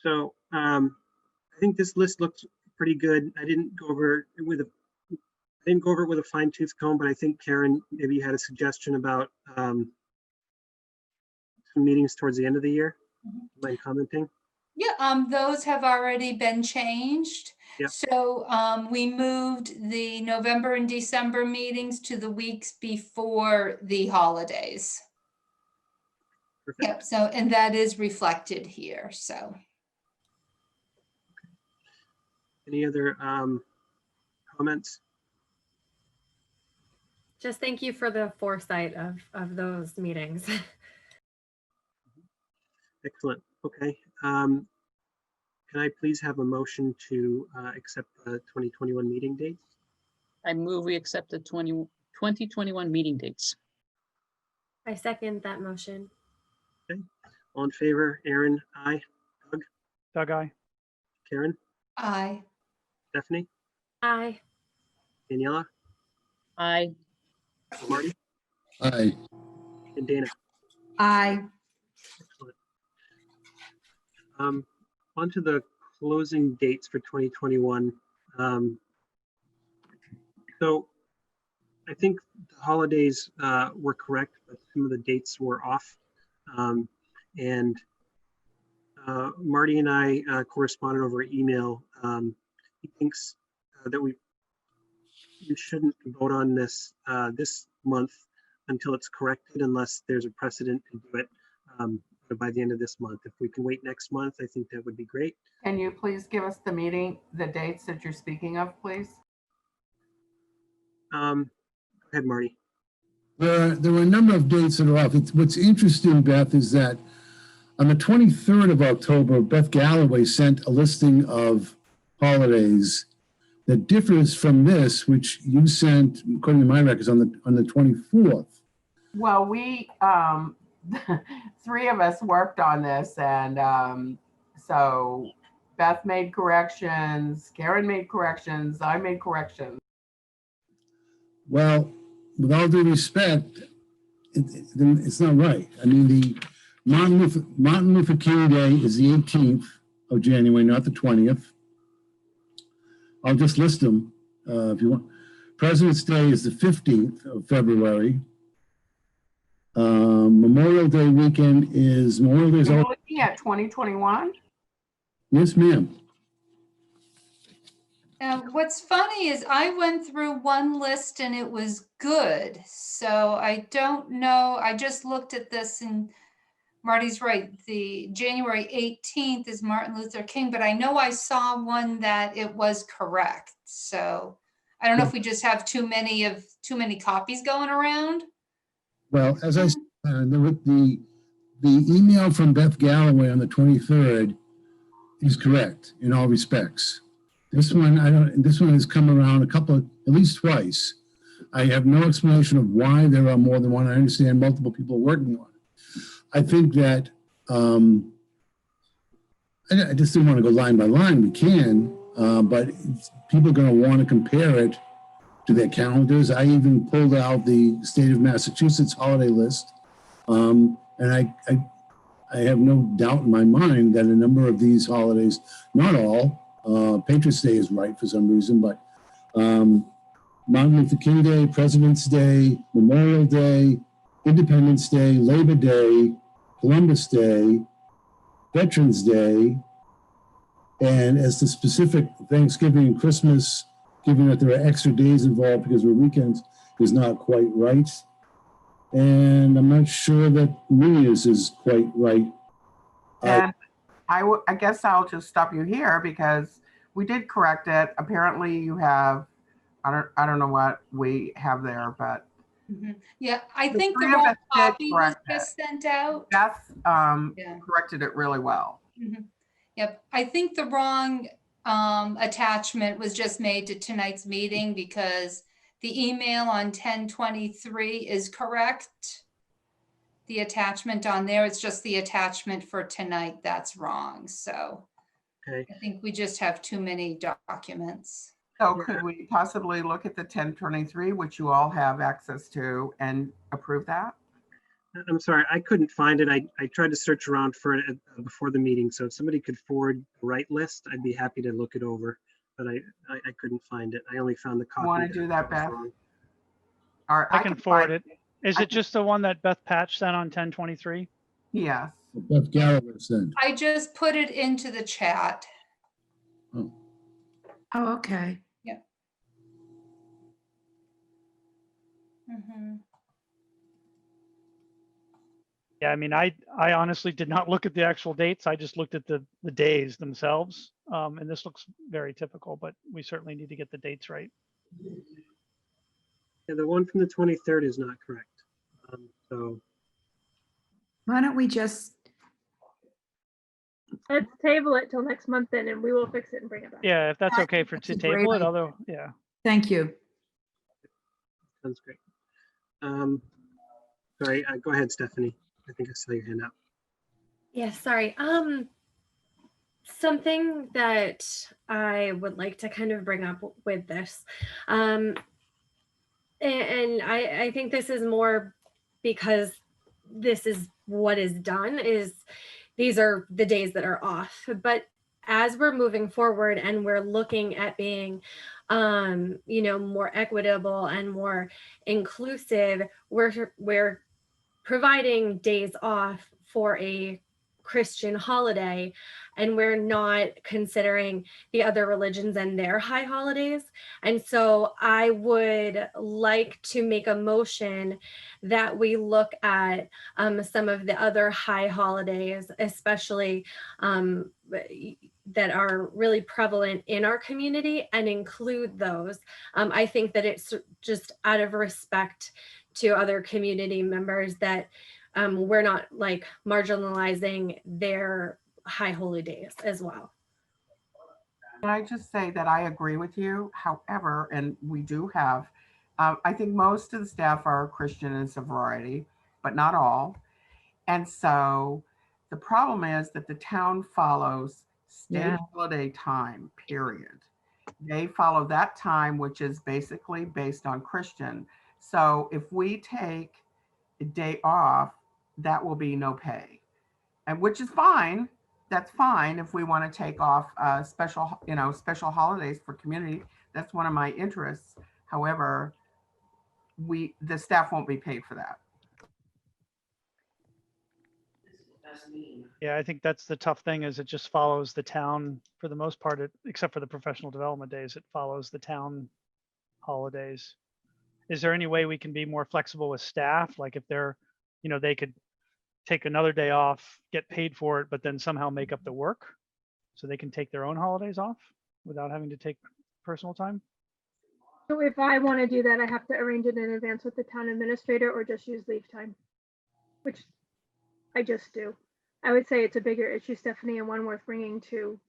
So I think this list looks pretty good. I didn't go over it with a fine-tooth comb, but I think Karen, maybe you had a suggestion about some meetings towards the end of the year. Mind commenting? Yeah, those have already been changed. Yep. So we moved the November and December meetings to the weeks before the holidays. Perfect. Yep, so, and that is reflected here, so. Any other comments? Just thank you for the foresight of those meetings. Excellent. Okay. Can I please have a motion to accept the 2021 meeting dates? I move we accept the 2021 meeting dates. I second that motion. Okay. All in favor? Aaron, aye. Doug? Doug, aye. Karen? Aye. Stephanie? Aye. Daniela? Aye. Marty? Aye. And Dana? Aye. Excellent. On to the closing dates for 2021. So I think the holidays were correct, but some of the dates were off. And Marty and I corresponded over email. He thinks that we shouldn't vote on this this month until it's corrected, unless there's a precedent to do it by the end of this month. If we can wait next month, I think that would be great. Can you please give us the dates that you're speaking of, please? Go ahead, Marty. There were a number of dates that are off. What's interesting, Beth, is that on the 23rd of October, Beth Galloway sent a listing of holidays that differs from this, which you sent, according to my records, on the 24th. Well, we, three of us worked on this, and so Beth made corrections, Karen made corrections, I made corrections. Well, with all due respect, it's not right. I mean, the Martin Luther King Day is the 18th of January, not the 20th. I'll just list them if you want. President's Day is the 15th of February. Memorial Day weekend is Memorial Day. You're looking at 2021? Yes, ma'am. What's funny is I went through one list and it was good. So I don't know. I just looked at this and Marty's right. The January 18th is Martin Luther King, but I know I saw one that it was correct. So I don't know if we just have too many copies going around. Well, as I said, the the email from Beth Galloway on the 23rd is correct in all respects. This one, this one has come around at least twice. I have no explanation of why there are more than one. I understand multiple people working on it. I think that, I just didn't want to go line by line. We can, but people are going to want to compare it to their calendars. I even pulled out the state of Massachusetts holiday list. And I have no doubt in my mind that a number of these holidays, not all, Patriots Day is right for some reason, but Martin Luther King Day, President's Day, Memorial Day, Independence Day, Labor Day, Columbus Day, Veterans Day, and as the specific Thanksgiving and Christmas, given that there are extra days involved because we're weekends, is not quite right. And I'm not sure that New Year's is quite right. And I guess I'll just stop you here because we did correct it. Apparently you have, I don't know what we have there, but. Yeah, I The think the three of wrong us did copy was correct it. just sent out. Beth Yeah. corrected it really well. Yep, I think the wrong attachment was just made to tonight's meeting because the email on 10/23 is correct. The attachment on there, it's just the attachment for tonight that's wrong. So Okay. I think we just have too many documents. So could we possibly look at the 1023, which you all have access to, and approve that? I'm sorry, I couldn't find it. I tried to search around for it before the meeting. So if somebody could forward the right list, I'd be happy to look it over. But I couldn't find it. I only found the copy. Want to do that, was Beth? wrong. All right, I can forward find- it. Is I it just the one that Beth Patch sent on 10/23? Yes. Beth Galloway said. I just put it into the chat. Oh, okay. Yeah, I mean, I honestly did not look at the actual dates. I just looked at the days themselves. And this looks very typical, but we certainly need to get the dates right. Yeah, the one from the 23rd is not correct. So Why don't we just, Let's table it till next month then, and we will fix it and bring it back. Yeah, if that's I okay think for that's to a great table it, idea. although, yeah. thank you. sounds great. Sorry, go ahead, Stephanie. I think I saw your hand up. Yeah, sorry. Something that I would like to kind of bring up with this, and I think this is more because this is what is done, is these are the days that are off. But as we're moving forward and we're looking at being more equitable and more inclusive, we're providing days off for a Christian holiday, and we're not considering the other religions and their high holidays. And so I would like to make a motion that we look at some of the other high holidays, especially that are really prevalent in our community, and include those. I think that it's just out of respect to other community members that we're not like marginalizing their high holy days as well. Can I just say that I agree with you? However, and we do have, I think most of the staff are Christian in some variety, but not all. And so the problem is that the town follows state holiday time, period. They follow that time, which is basically based on Christian. So if we take a day off, that will be no pay, and which is fine. That's fine if we want to take off special holidays for community. That's one of my interests. However, the staff won't be paid for that. Yeah, I think that's the tough thing, is it just follows the town for the most part, except for the professional development days. It follows the town holidays. Is there any way we can be more flexible with staff? Like if they're, they could take another day off, get paid for it, but then somehow make up the work so they can take their own holidays off without having to take personal time? So if I want to do that, I have to arrange it in advance with the town administrator or just use leave time, which I just do. I would say it's a bigger issue, Stephanie, and one worth bringing to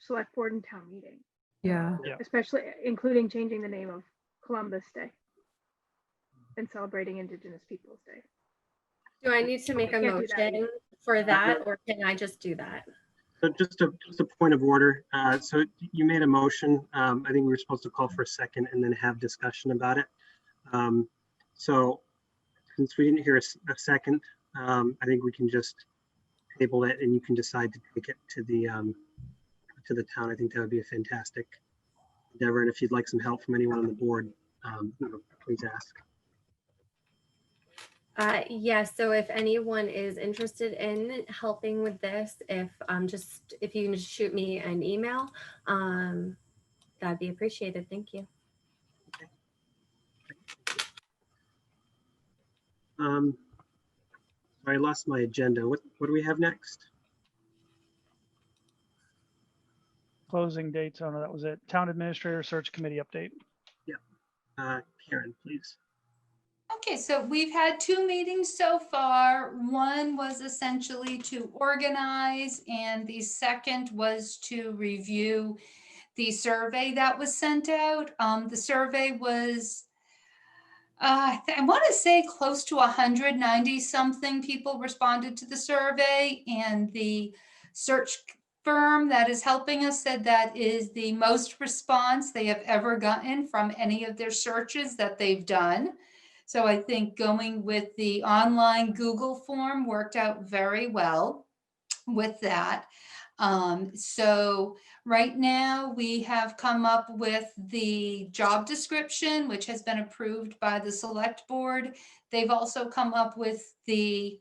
select board and town meeting, Yeah. Yeah. especially including changing the name of Columbus Day and celebrating Indigenous Peoples Day. Do I need to make a Can't do that motion for that, or can I just do that? So just a point of order. So you made a motion. I think we were supposed to call for a second and then have discussion about it. So since we didn't hear a second, I think we can just table it and you can decide to take it to the town. I think that would be a fantastic endeavor. And if you'd like some help from anyone on the board, please ask. Yes, so if anyone is interested in helping with this, if you can just shoot me an email, that'd be appreciated. Thank you. I lost my agenda. What do we have next? Closing dates. Oh no, that was it. Town Administrator Search Committee update. Karen, please. Okay, so we've had 2 meetings so far. One was essentially to organize, and the second was to review the survey that was sent out. The survey was, I want to say close to 190 something people responded to the survey, and the search firm that is helping us said that is the most response they have ever gotten from any of their searches that they've done. So I think going with the online Google form worked out very well with that. So right now we have come up with the job description, which has been approved by the select board. They've also come up with the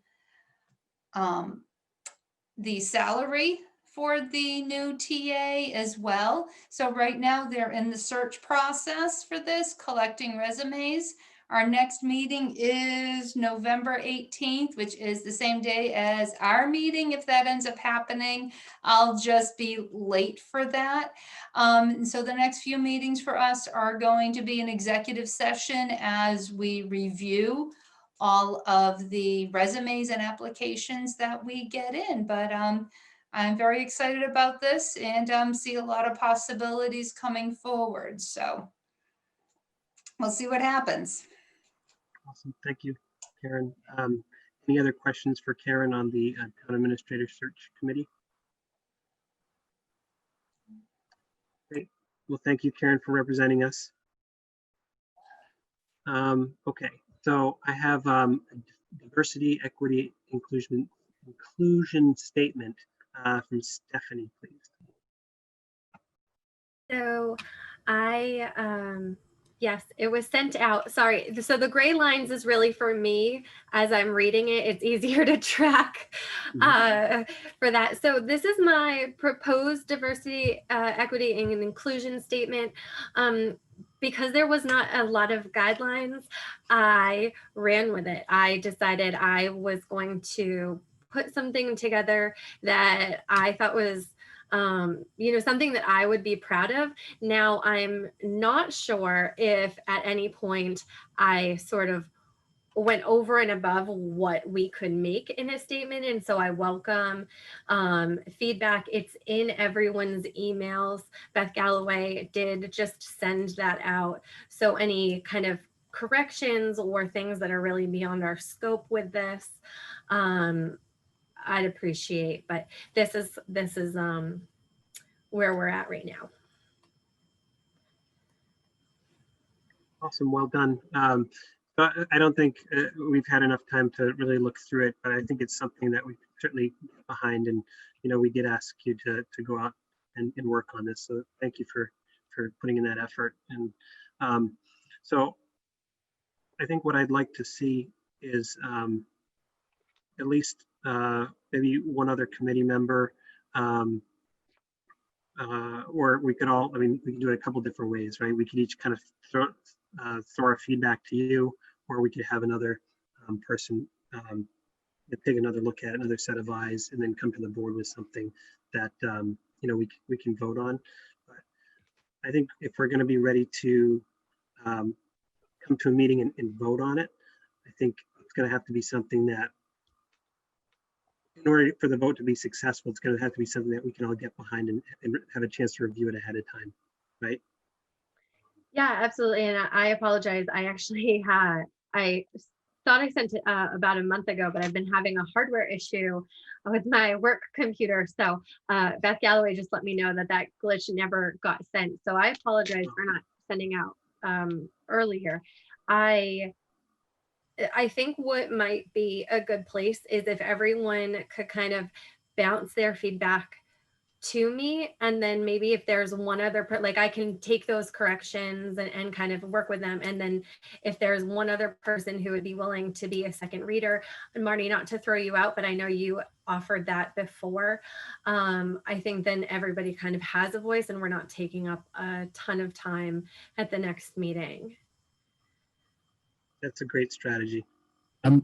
salary for the new TA as well. So right now they're in the search process for this, collecting resumes. Our next meeting is November 18th, which is the same day as our meeting. If that ends up happening, I'll just be late for that. So the next few meetings for us are going to be an executive session as we review all of the resumes and applications that we get in. But I'm very excited about this and see a lot of possibilities coming forward. So we'll see what happens. Awesome. Thank you, Karen. Any other questions for Karen on the Town Administrator Search Committee? Great. Well, thank you, Karen, for representing us. Okay, so I have a diversity, equity, inclusion statement from Stephanie, please. So yes, it was sent out. Sorry. So the gray lines is really for me as I'm reading it. It's easier to track for that. So this is my proposed diversity, equity, and inclusion statement. Because there was not a lot of guidelines, I ran with it. I decided I was going to put something together that I thought was something that I would be proud of. Now, I'm not sure if at any point I sort of went over and above what we could make in a statement. And so I welcome feedback. It's in everyone's emails. Beth Galloway did just send that out. So any kind of corrections or things that are really beyond our scope with this, I'd appreciate, but this is where we're at right now. Awesome, well done. I don't think we've had enough time to really look through it, but I think it's something that we certainly get behind, and we did ask you to go out and work on this. So thank you for putting in that effort. And so I think what I'd like to see is at least maybe one other committee member, or we could all, we can do it a couple different ways, right? We could each kind of throw our feedback to you, or we could have another person take another look at another set of eyes and then come to the board with something that we can vote on. But I think if we're going to be ready to come to a meeting and vote on it, I think it's going to have to be something that in order for the vote to be successful, it's going to have to be something that we can all get behind and have a chance to review it ahead of time, right? Yeah, absolutely. And I apologize. I actually I thought I sent it about a month ago, but I've been having a hardware issue with my work computer. So Beth Galloway just let me know that that glitch never got sent. So I apologize for not sending out earlier. I think what might be a good place is if everyone could kind of bounce their feedback to me, and then maybe if there's one other like I can take those corrections and kind of work with them, and then if there's one other person who would be willing to be a second reader, and Marty, not to throw you out, but I know you offered that before, I think then everybody kind of has a voice and we're not taking up a ton of time at the next meeting. That's a great strategy. I'm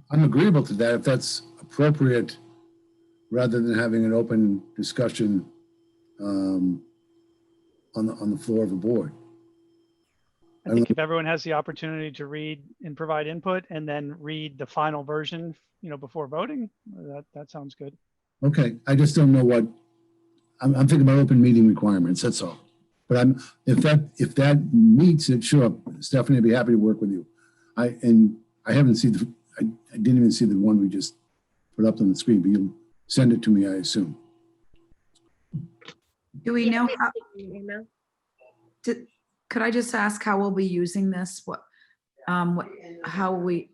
agreeable to that if that's appropriate, rather than having an open discussion on the floor of a board. I think if everyone has the opportunity to read and provide input and then read the final version, before voting, that sounds good. Okay, I just don't know what, I'm thinking about open meeting requirements, that's all. But if that meets it, sure, Stephanie, I'd be happy to work with you. I haven't seen I didn't even see the one we just put up on the screen, but you'll send it to me, I assume. Do we know how, Email. could I just ask how we'll be using this? How will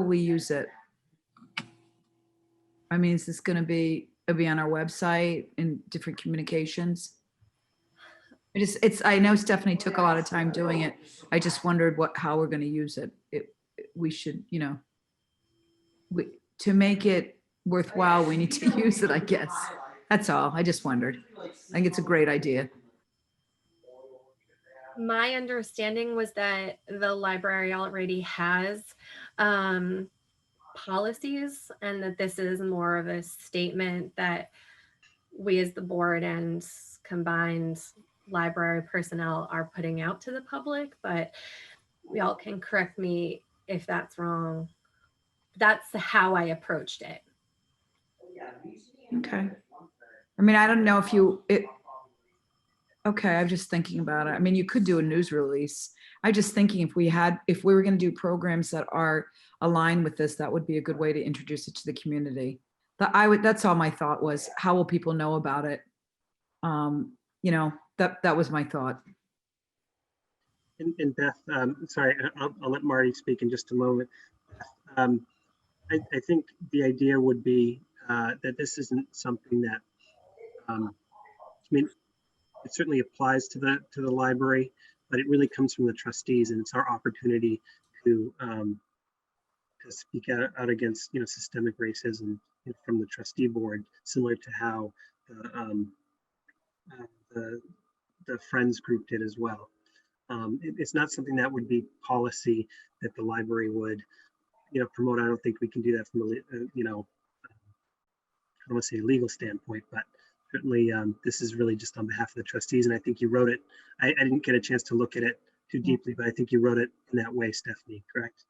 we use it? I mean, is this going to be, it'll be on our website in different communications? I know Stephanie took a lot of time doing it. I just wondered how we're going to use it. We should, to make it worthwhile, we need to use it, I guess. That's all. I just wondered. I think it's a great idea. My understanding was that the library already has policies, and that this is more of a statement that we as the board and combined library personnel are putting out to the public, but y'all can correct me if that's wrong. That's how I approached it. Okay. I mean, I don't know if okay, I'm just thinking about it. I mean, you could do a news release. I'm just thinking if we were going to do programs that are aligned with this, that would be a good way to introduce it to the community. That's all my thought was. How will people know about it? That was my thought. And Beth, sorry, I'll let Marty speak in just a moment. I think the idea would be that this isn't something that, I mean, it certainly applies to the library, but it really comes from the trustees, and it's our opportunity to speak out against systemic racism from the trustee board, similar to how the Friends group did as well. It's not something that would be policy that the library would promote. I don't think we can do that from a I don't want to say a legal standpoint, but certainly this is really just on behalf of the trustees. And I think you wrote it. I didn't get a chance to look at it too deeply, but I think you wrote it in that way, Stephanie, correct?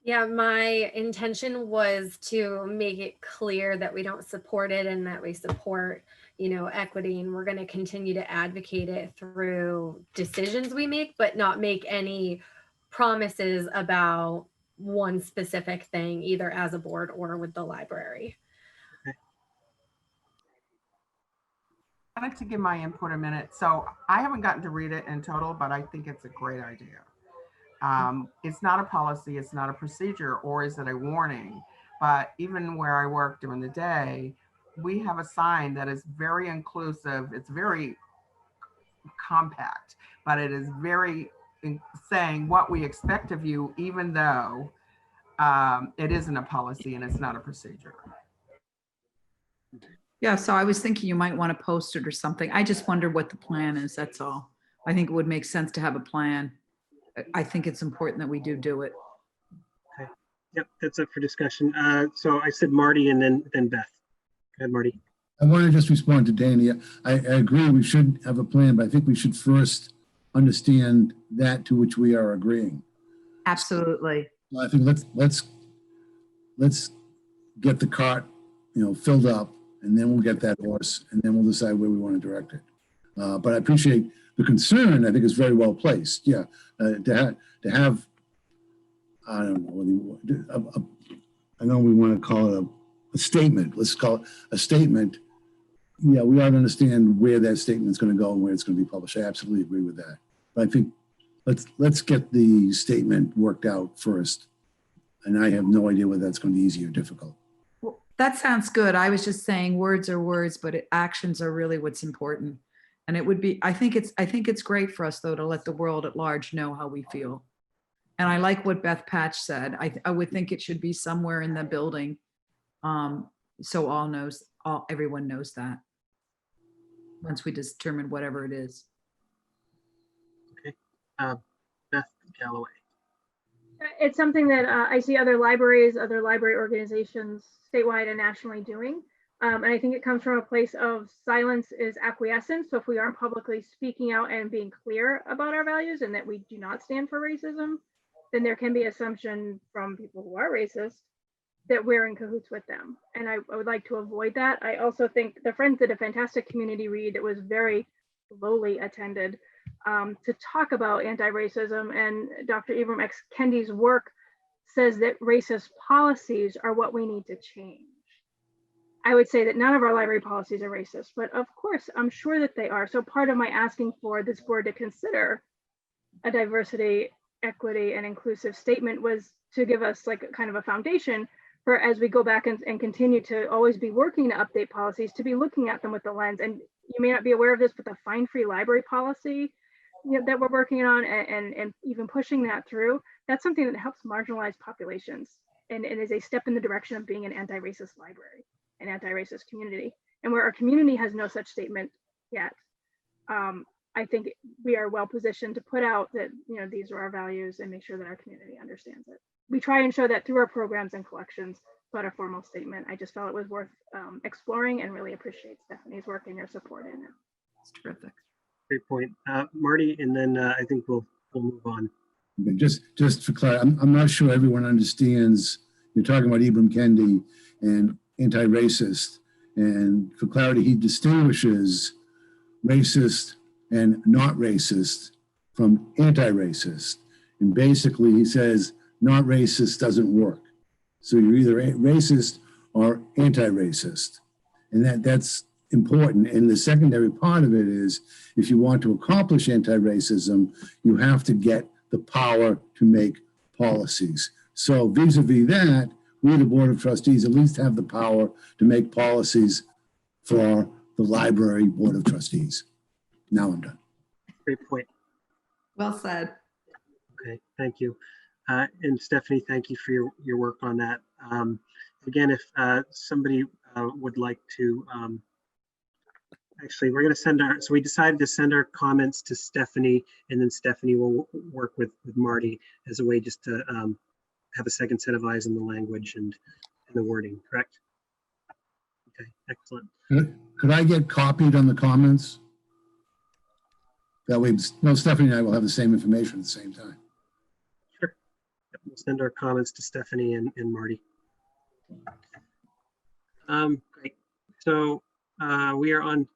Yeah, my intention was to make it clear that we don't support it and that we support, equity, and we're going to continue to advocate it through decisions we make, but not make any promises about one specific thing, either as a board or with the library. I wanted to give my input a minute. So I haven't gotten to read it in total, but I think it's a great idea. It's not a policy, it's not a procedure, or is it a warning? But even where I work during the day, we have a sign that is very inclusive. It's very compact, but it is very saying what we expect of you, even though it isn't a policy and it's not a procedure. Yeah, so I was thinking you might want to post it or something. I just wondered what the plan is, that's all. I think it would make sense to have a plan. I think it's important that we do it. Okay. Yep, that's up for discussion. So I said Marty and then Beth. Go ahead, Marty. I want to just respond to Danny. I agree we should have a plan, but I think we should first understand that to which we are agreeing. Absolutely. I think let's get the cart, filled up, and then we'll get that horse, and then we'll decide where we want to direct it. But I appreciate the concern. I think it's very well placed. Yeah, to have I don't know. I know we want to call it a statement. Let's call it a statement. Yeah, we ought to understand where that statement's going to go and where it's going to be published. I absolutely agree with that. But I think let's get the statement worked out first. And I have no idea whether that's going to be easy or difficult. Well, that sounds good. I was just saying words are words, but actions are really what's important. And it would be, I think it's great for us though to let the world at large know how we feel. And I like what Beth Patch said. I would think it should be somewhere in the building. So everyone knows that. Once we determine whatever it is. Okay. Beth Galloway. It's something that I see other libraries, other library organizations statewide and nationally doing. And I think it comes from a place of silence is acquiescence. So if we aren't publicly speaking out and being clear about our values and that we do not stand for racism, then there can be assumption from people who are racist that we're in cahoots with them. And I would like to avoid that. I also think the Friends did a fantastic community read that was very lowly attended to talk about anti-racism. And Dr. Ibram X. Kendi's work says that racist policies are what we need to change. I would say that none of our library policies are racist, but of course, I'm sure that they are. So part of my asking for this board to consider a diversity, equity, and inclusive statement was to give us like kind of a foundation for as we go back and continue to always be working to update policies, to be looking at them with the lens. And you may not be aware of this, but the fine-free library policy that we're working on and even pushing that through, that's something that helps marginalized populations and is a step in the direction of being an anti-racist library, an anti-racist community. And where our community has no such statement yet, I think we are well positioned to put out that, these are our values and make sure that our community understands it. We try and show that through our programs and collections, but a formal statement. I just felt it was worth exploring and really appreciate Stephanie's work and your support in it. It's terrific. Great point. Marty, and then I think we'll move on. Just for clarity, I'm not sure everyone understands. You're talking about Ibram Kendi and anti-racist. And for clarity, he distinguishes racist and not racist from anti-racist. And basically he says not racist doesn't work. So you're either racist or anti-racist. And that's important. And the secondary part of it is if you want to accomplish anti-racism, you have to get the power to make policies. So vis-a-vis that, we, the Board of Trustees, at least have the power to make policies for the library Board of Trustees. Now I'm done. Great point. Well said. Okay, thank you. And Stephanie, thank you for your work on that. Again, if somebody would like to, actually, we're going to so we decided to send our comments to Stephanie, and then Stephanie will work with Marty as a way just to have a second set of eyes on the language and the wording, correct? Okay, excellent. Could I get copied on the comments? That way, Stephanie and I will have the same information at the same time. Sure. Yep, we'll send our comments to Stephanie and Marty. Great. So we are on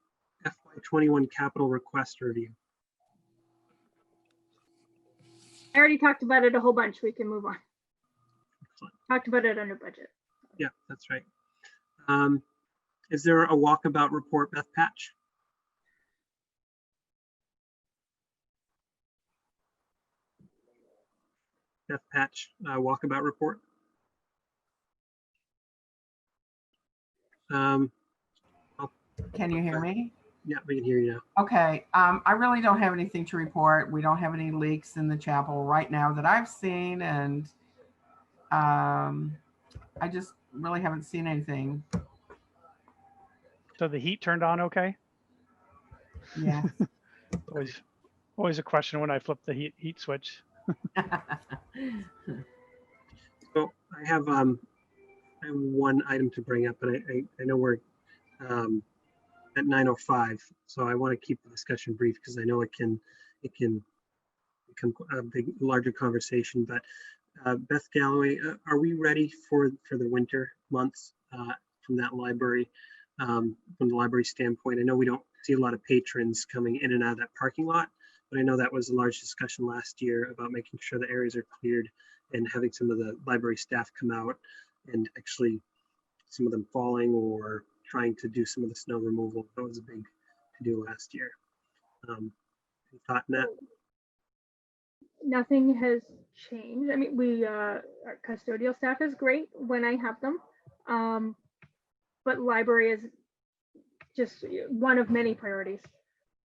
FY21 capital request review. I already talked about it a whole bunch. We can move on. Excellent. Talked about it under budget. Yeah, that's right. Is there a walkabout report, Beth Patch? Beth Patch, walkabout report. Can you hear me? Yeah, we can hear you now. Okay, I really don't have anything to report. We don't have any leaks in the chapel right now that I've seen, and I just really haven't seen anything. So the heat turned on okay? Yeah. always a question when I flip the heat switch. So I have one item to bring up, but I know we're at 9:05, so I want to keep the discussion brief because I know it can become a larger conversation. But Beth Galloway, are we ready for the winter months from that library, from the library standpoint? I know we don't see a lot of patrons coming in and out of that parking lot, but I know that was a large discussion last year about making sure the areas are cleared and having some of the library staff come out and actually some of them falling or trying to do some of the snow removal. That was a big to do last year. Any thought on that? Nothing has changed. I mean, our custodial staff is great when I have them. But library is just one of many priorities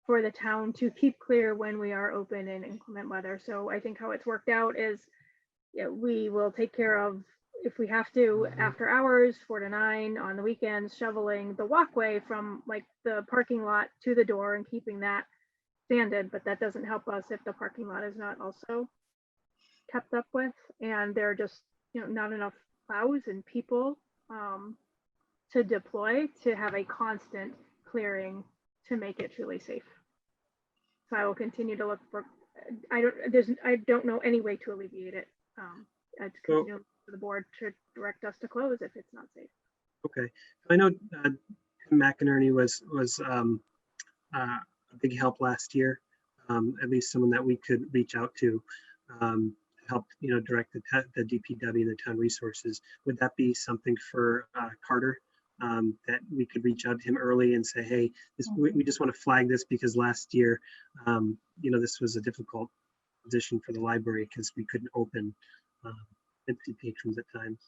for the town to keep clear when we are open in inclement weather. So I think how it's worked out is, we will take care of, if we have to, after hours, 4 to 9, on the weekends, shoveling the walkway from like the parking lot to the door and keeping that standard. But that doesn't help us if the parking lot is not also kept up with, and there are just not enough plows and people to deploy to have a constant clearing to make it truly safe. So I will continue to look for. I don't know any way to alleviate it. I'd continue for the board to direct us to close if it's not safe. Okay, I know Tim McInerney was a big help last year. At least someone that we could reach out to help direct the DPW, the town resources. Would that be something for Carter, that we could reach out to him early and say, hey, we just want to flag this because last year this was a difficult position for the library because we couldn't open and see patrons at times.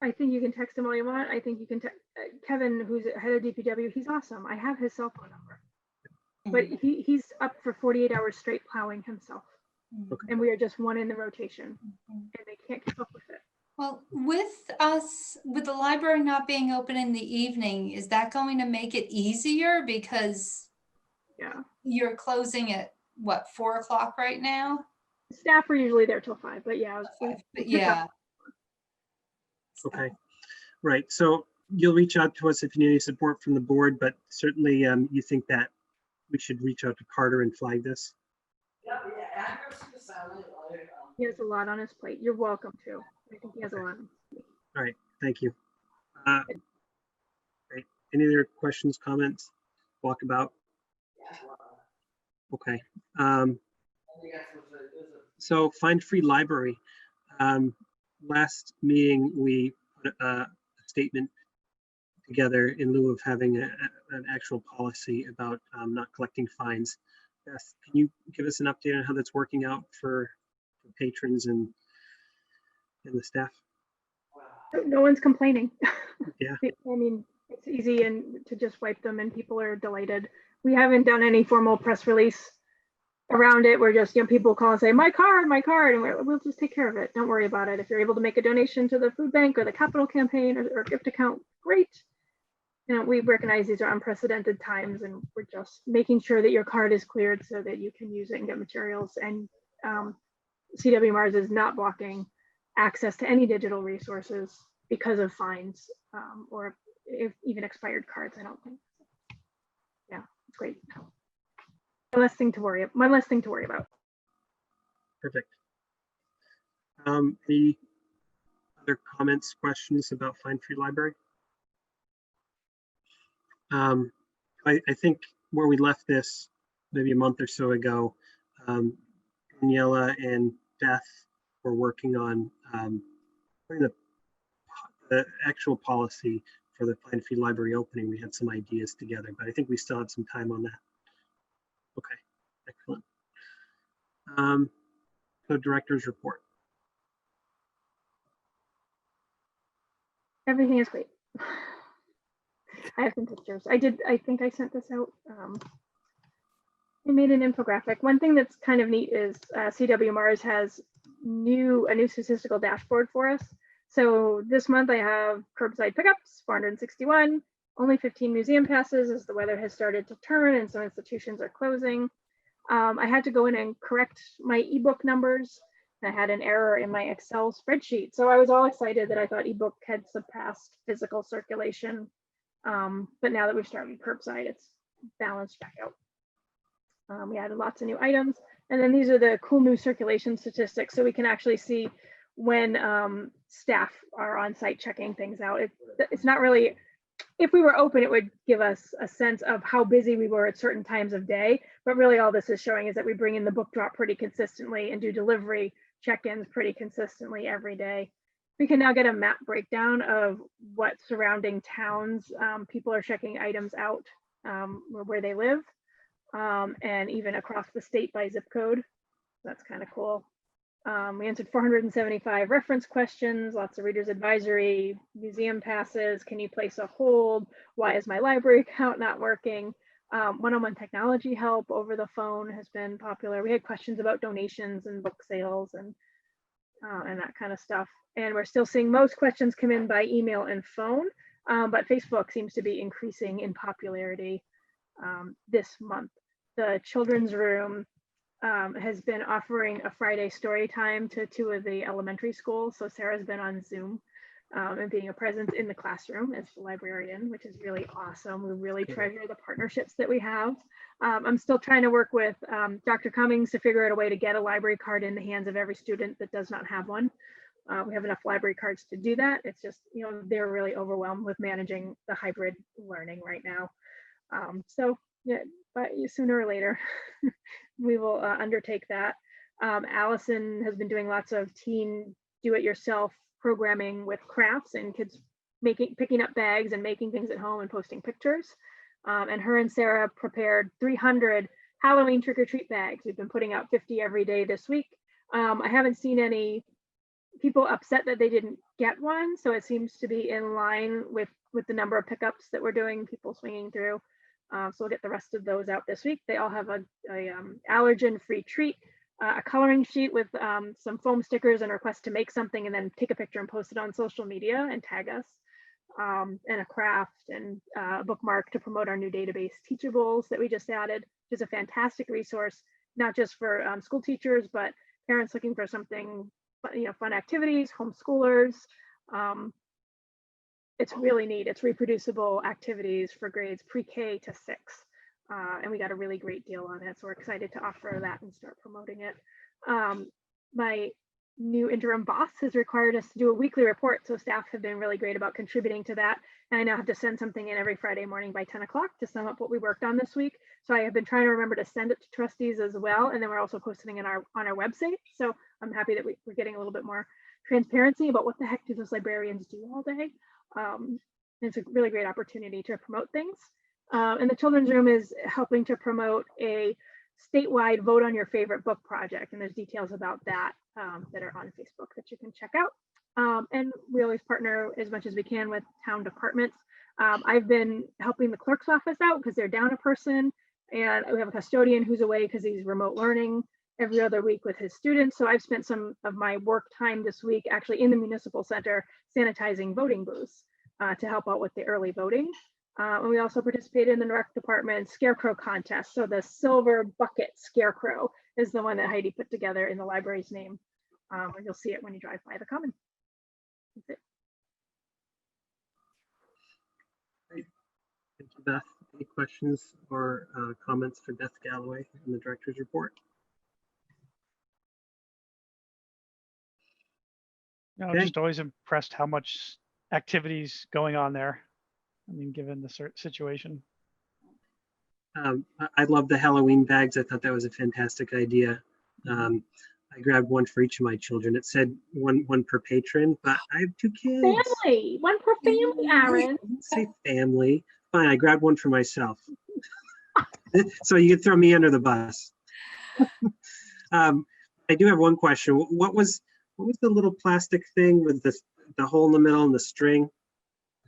I think you can text him all you want. I think you can Kevin, who's head of DPW, he's awesome. I have his cell phone number. But he's up for 48 hours straight plowing himself. Okay. And we are just one in the rotation, and they can't keep up with it. Well, with the library not being open in the evening, is that going to make it easier because you're closing at what, 4 o'clock right now? Staff are usually there till 5, but yeah. But yeah. Okay, right. So you'll reach out to us if you need any support from the board, but certainly you think that we should reach out to Carter and flag this? He has a lot on his plate. You're welcome to. I think he has a lot. All right, thank you. Right. Any other questions, comments, walkabout? Okay. So find free library. Last meeting, we put a statement together in lieu of having an actual policy about not collecting fines. Beth, can you give us an update on how that's working out for patrons and the staff? No one's complaining. Yeah. I mean, it's easy and to just wipe them and people are delighted. We haven't done any formal press release around it. We're just, people call and say, my card, and we'll just take care of it. Don't worry about it. If you're able to make a donation to the food bank or the capital campaign or gift account, great. We recognize these are unprecedented times, and we're just making sure that your card is cleared so that you can use it and get materials. And CW Mars is not blocking access to any digital resources because of fines or even expired cards. I don't think. Yeah, it's great. One less thing to worry about. Perfect. Any other comments, questions about Find Free Library? I think where we left this maybe a month or so ago, Daniela and Beth were working on the actual policy for the Find Free Library opening. We had some ideas together, but I think we still have some time on that. Okay, excellent. So director's report. Everything is great. I have some pictures. I think I sent this out. I made an infographic. One thing that's kind of neat is CW Mars has a new statistical dashboard for us. So this month I have curbside pickups, 461, only 15 museum passes as the weather has started to turn and some institutions are closing. I had to go in and correct my ebook numbers. I had an error in my Excel spreadsheet. So I was all excited that I thought ebook had surpassed physical circulation. But now that we've started curbside, it's balanced back out. We added lots of new items. And then these are the cool new circulation statistics, so we can actually see when staff are on site checking things out. It's not really, if we were open, it would give us a sense of how busy we were at certain times of day. But really all this is showing is that we bring in the book drop pretty consistently and do delivery check-ins pretty consistently every day. We can now get a map breakdown of what surrounding towns people are checking items out where they live, and even across the state by zip code. That's kind of cool. We answered 475 reference questions, lots of reader's advisory, museum passes, can you place a hold? Why is my library account not working? One-on-one technology help over the phone has been popular. We had questions about donations and book sales and that kind of stuff. And we're still seeing most questions come in by email and phone, but Facebook seems to be increasing in popularity this month. The children's room has been offering a Friday story time to 2 of the elementary schools. So Sarah's been on Zoom and being a presence in the classroom as the librarian, which is really awesome. We really treasure the partnerships that we have. I'm still trying to work with Dr. Cummings to figure out a way to get a library card in the hands of every student that does not have one. We have enough library cards to do that. It's just, you know, they're really overwhelmed with managing the hybrid learning right now. So yeah, but sooner or later, we will undertake that. Allison has been doing lots of teen do-it-yourself programming with crafts and kids picking up bags and making things at home and posting pictures. And her and Sarah prepared 300 Halloween trick-or-treat bags. We've been putting out 50 every day this week. I haven't seen any people upset that they didn't get one, so it seems to be in line with the number of pickups that we're doing, people swinging through. So we'll get the rest of those out this week. They all have a allergen-free treat, a coloring sheet with some foam stickers and a request to make something and then take a picture and post it on social media and tag us, and a craft and a bookmark to promote our new database, Teachables, that we just added, which is a fantastic resource, not just for school teachers, but parents looking for something, you know, fun activities, homeschoolers. It's really neat. It's reproducible activities for grades pre-K to 6. And we got a really great deal on it. So we're excited to offer that and start promoting it. My new interim boss has required us to do a weekly report. So staff have been really great about contributing to that. And I now have to send something in every Friday morning by 10 o'clock to sum up what we worked on this week. So I have been trying to remember to send it to trustees as well. And then we're also posting it on our website. So I'm happy that we're getting a little bit more transparency about what the heck do those librarians do all day. It's a really great opportunity to promote things. And the children's room is helping to promote a statewide vote on your favorite book project. And there's details about that that are on Facebook that you can check out. And we always partner as much as we can with town departments. I've been helping the clerk's office out because they're down a person, and we have a custodian who's away because he's remote learning every other week with his students. So I've spent some of my work time this week actually in the municipal center sanitizing voting booths to help out with the early voting. And we also participated in the rec department scarecrow contest. So the silver bucket scarecrow is the one that Heidi put together in the library's name. And you'll see it when you drive by the common. That's it. Great. Thank you, Beth. Any questions or comments for Beth Galloway in the director's report? No, Okay. just always impressed how much activities going on there. I mean, given the situation. I love the Halloween bags. I thought that was a fantastic idea. I grabbed one for each of my children. It said one per patron, but I have 2 kids. Family, one per family, Aaron. I didn't say family. Fine, I grabbed one for myself. So you could throw me under the bus. I do have one question. What was the little plastic thing with the hole in the middle and the string?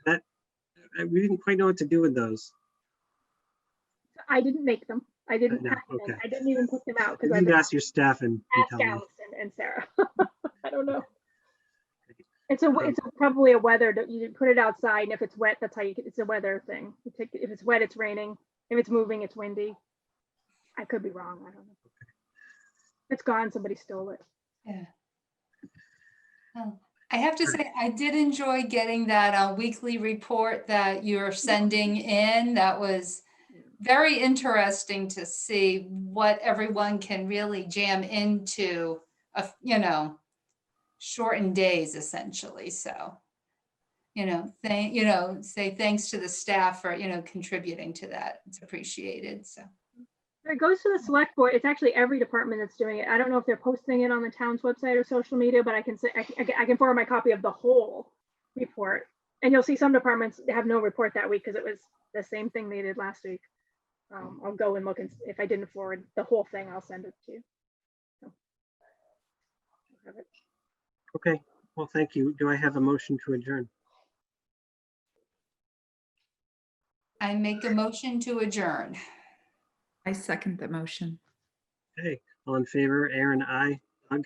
That we didn't quite know what to do with those. I didn't make them. I didn't. No, pack them. okay. I didn't even put them out because You I can ask your staff and asked tell me. Allison and Sarah. I don't know. It's probably a weather. You put it outside, and if it's wet, that's how you. It's a weather thing. If it's wet, it's raining. If it's moving, it's windy. I could be wrong. I don't know. It's gone. Somebody stole it. Yeah. Oh, I have to say, I did enjoy getting that weekly report that you're sending in. That was very interesting to see what everyone can really jam into, shortened days essentially. So, say thanks to the staff for, contributing to that. It's appreciated. So. It goes to the select board. It's actually every department that's doing it. I don't know if they're posting it on the town's website or social media, but I can say, I can forward my copy of the whole report. And you'll see some departments have no report that week because it was the same thing they did last week. I'll go and look, and if I didn't forward the whole thing, I'll send it to you. So. Okay, well, thank you. Do I have a motion to adjourn? I make a motion to adjourn. I second the motion. Okay, all in favor, Aaron, aye. Doug,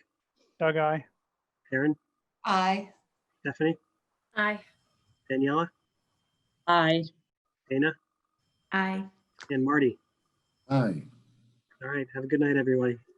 Doug, aye. Aaron, Aye. Stephanie, Aye. Daniela, Aye. Dana, Aye. and Marty. Aye. All right, have a good night, everyone.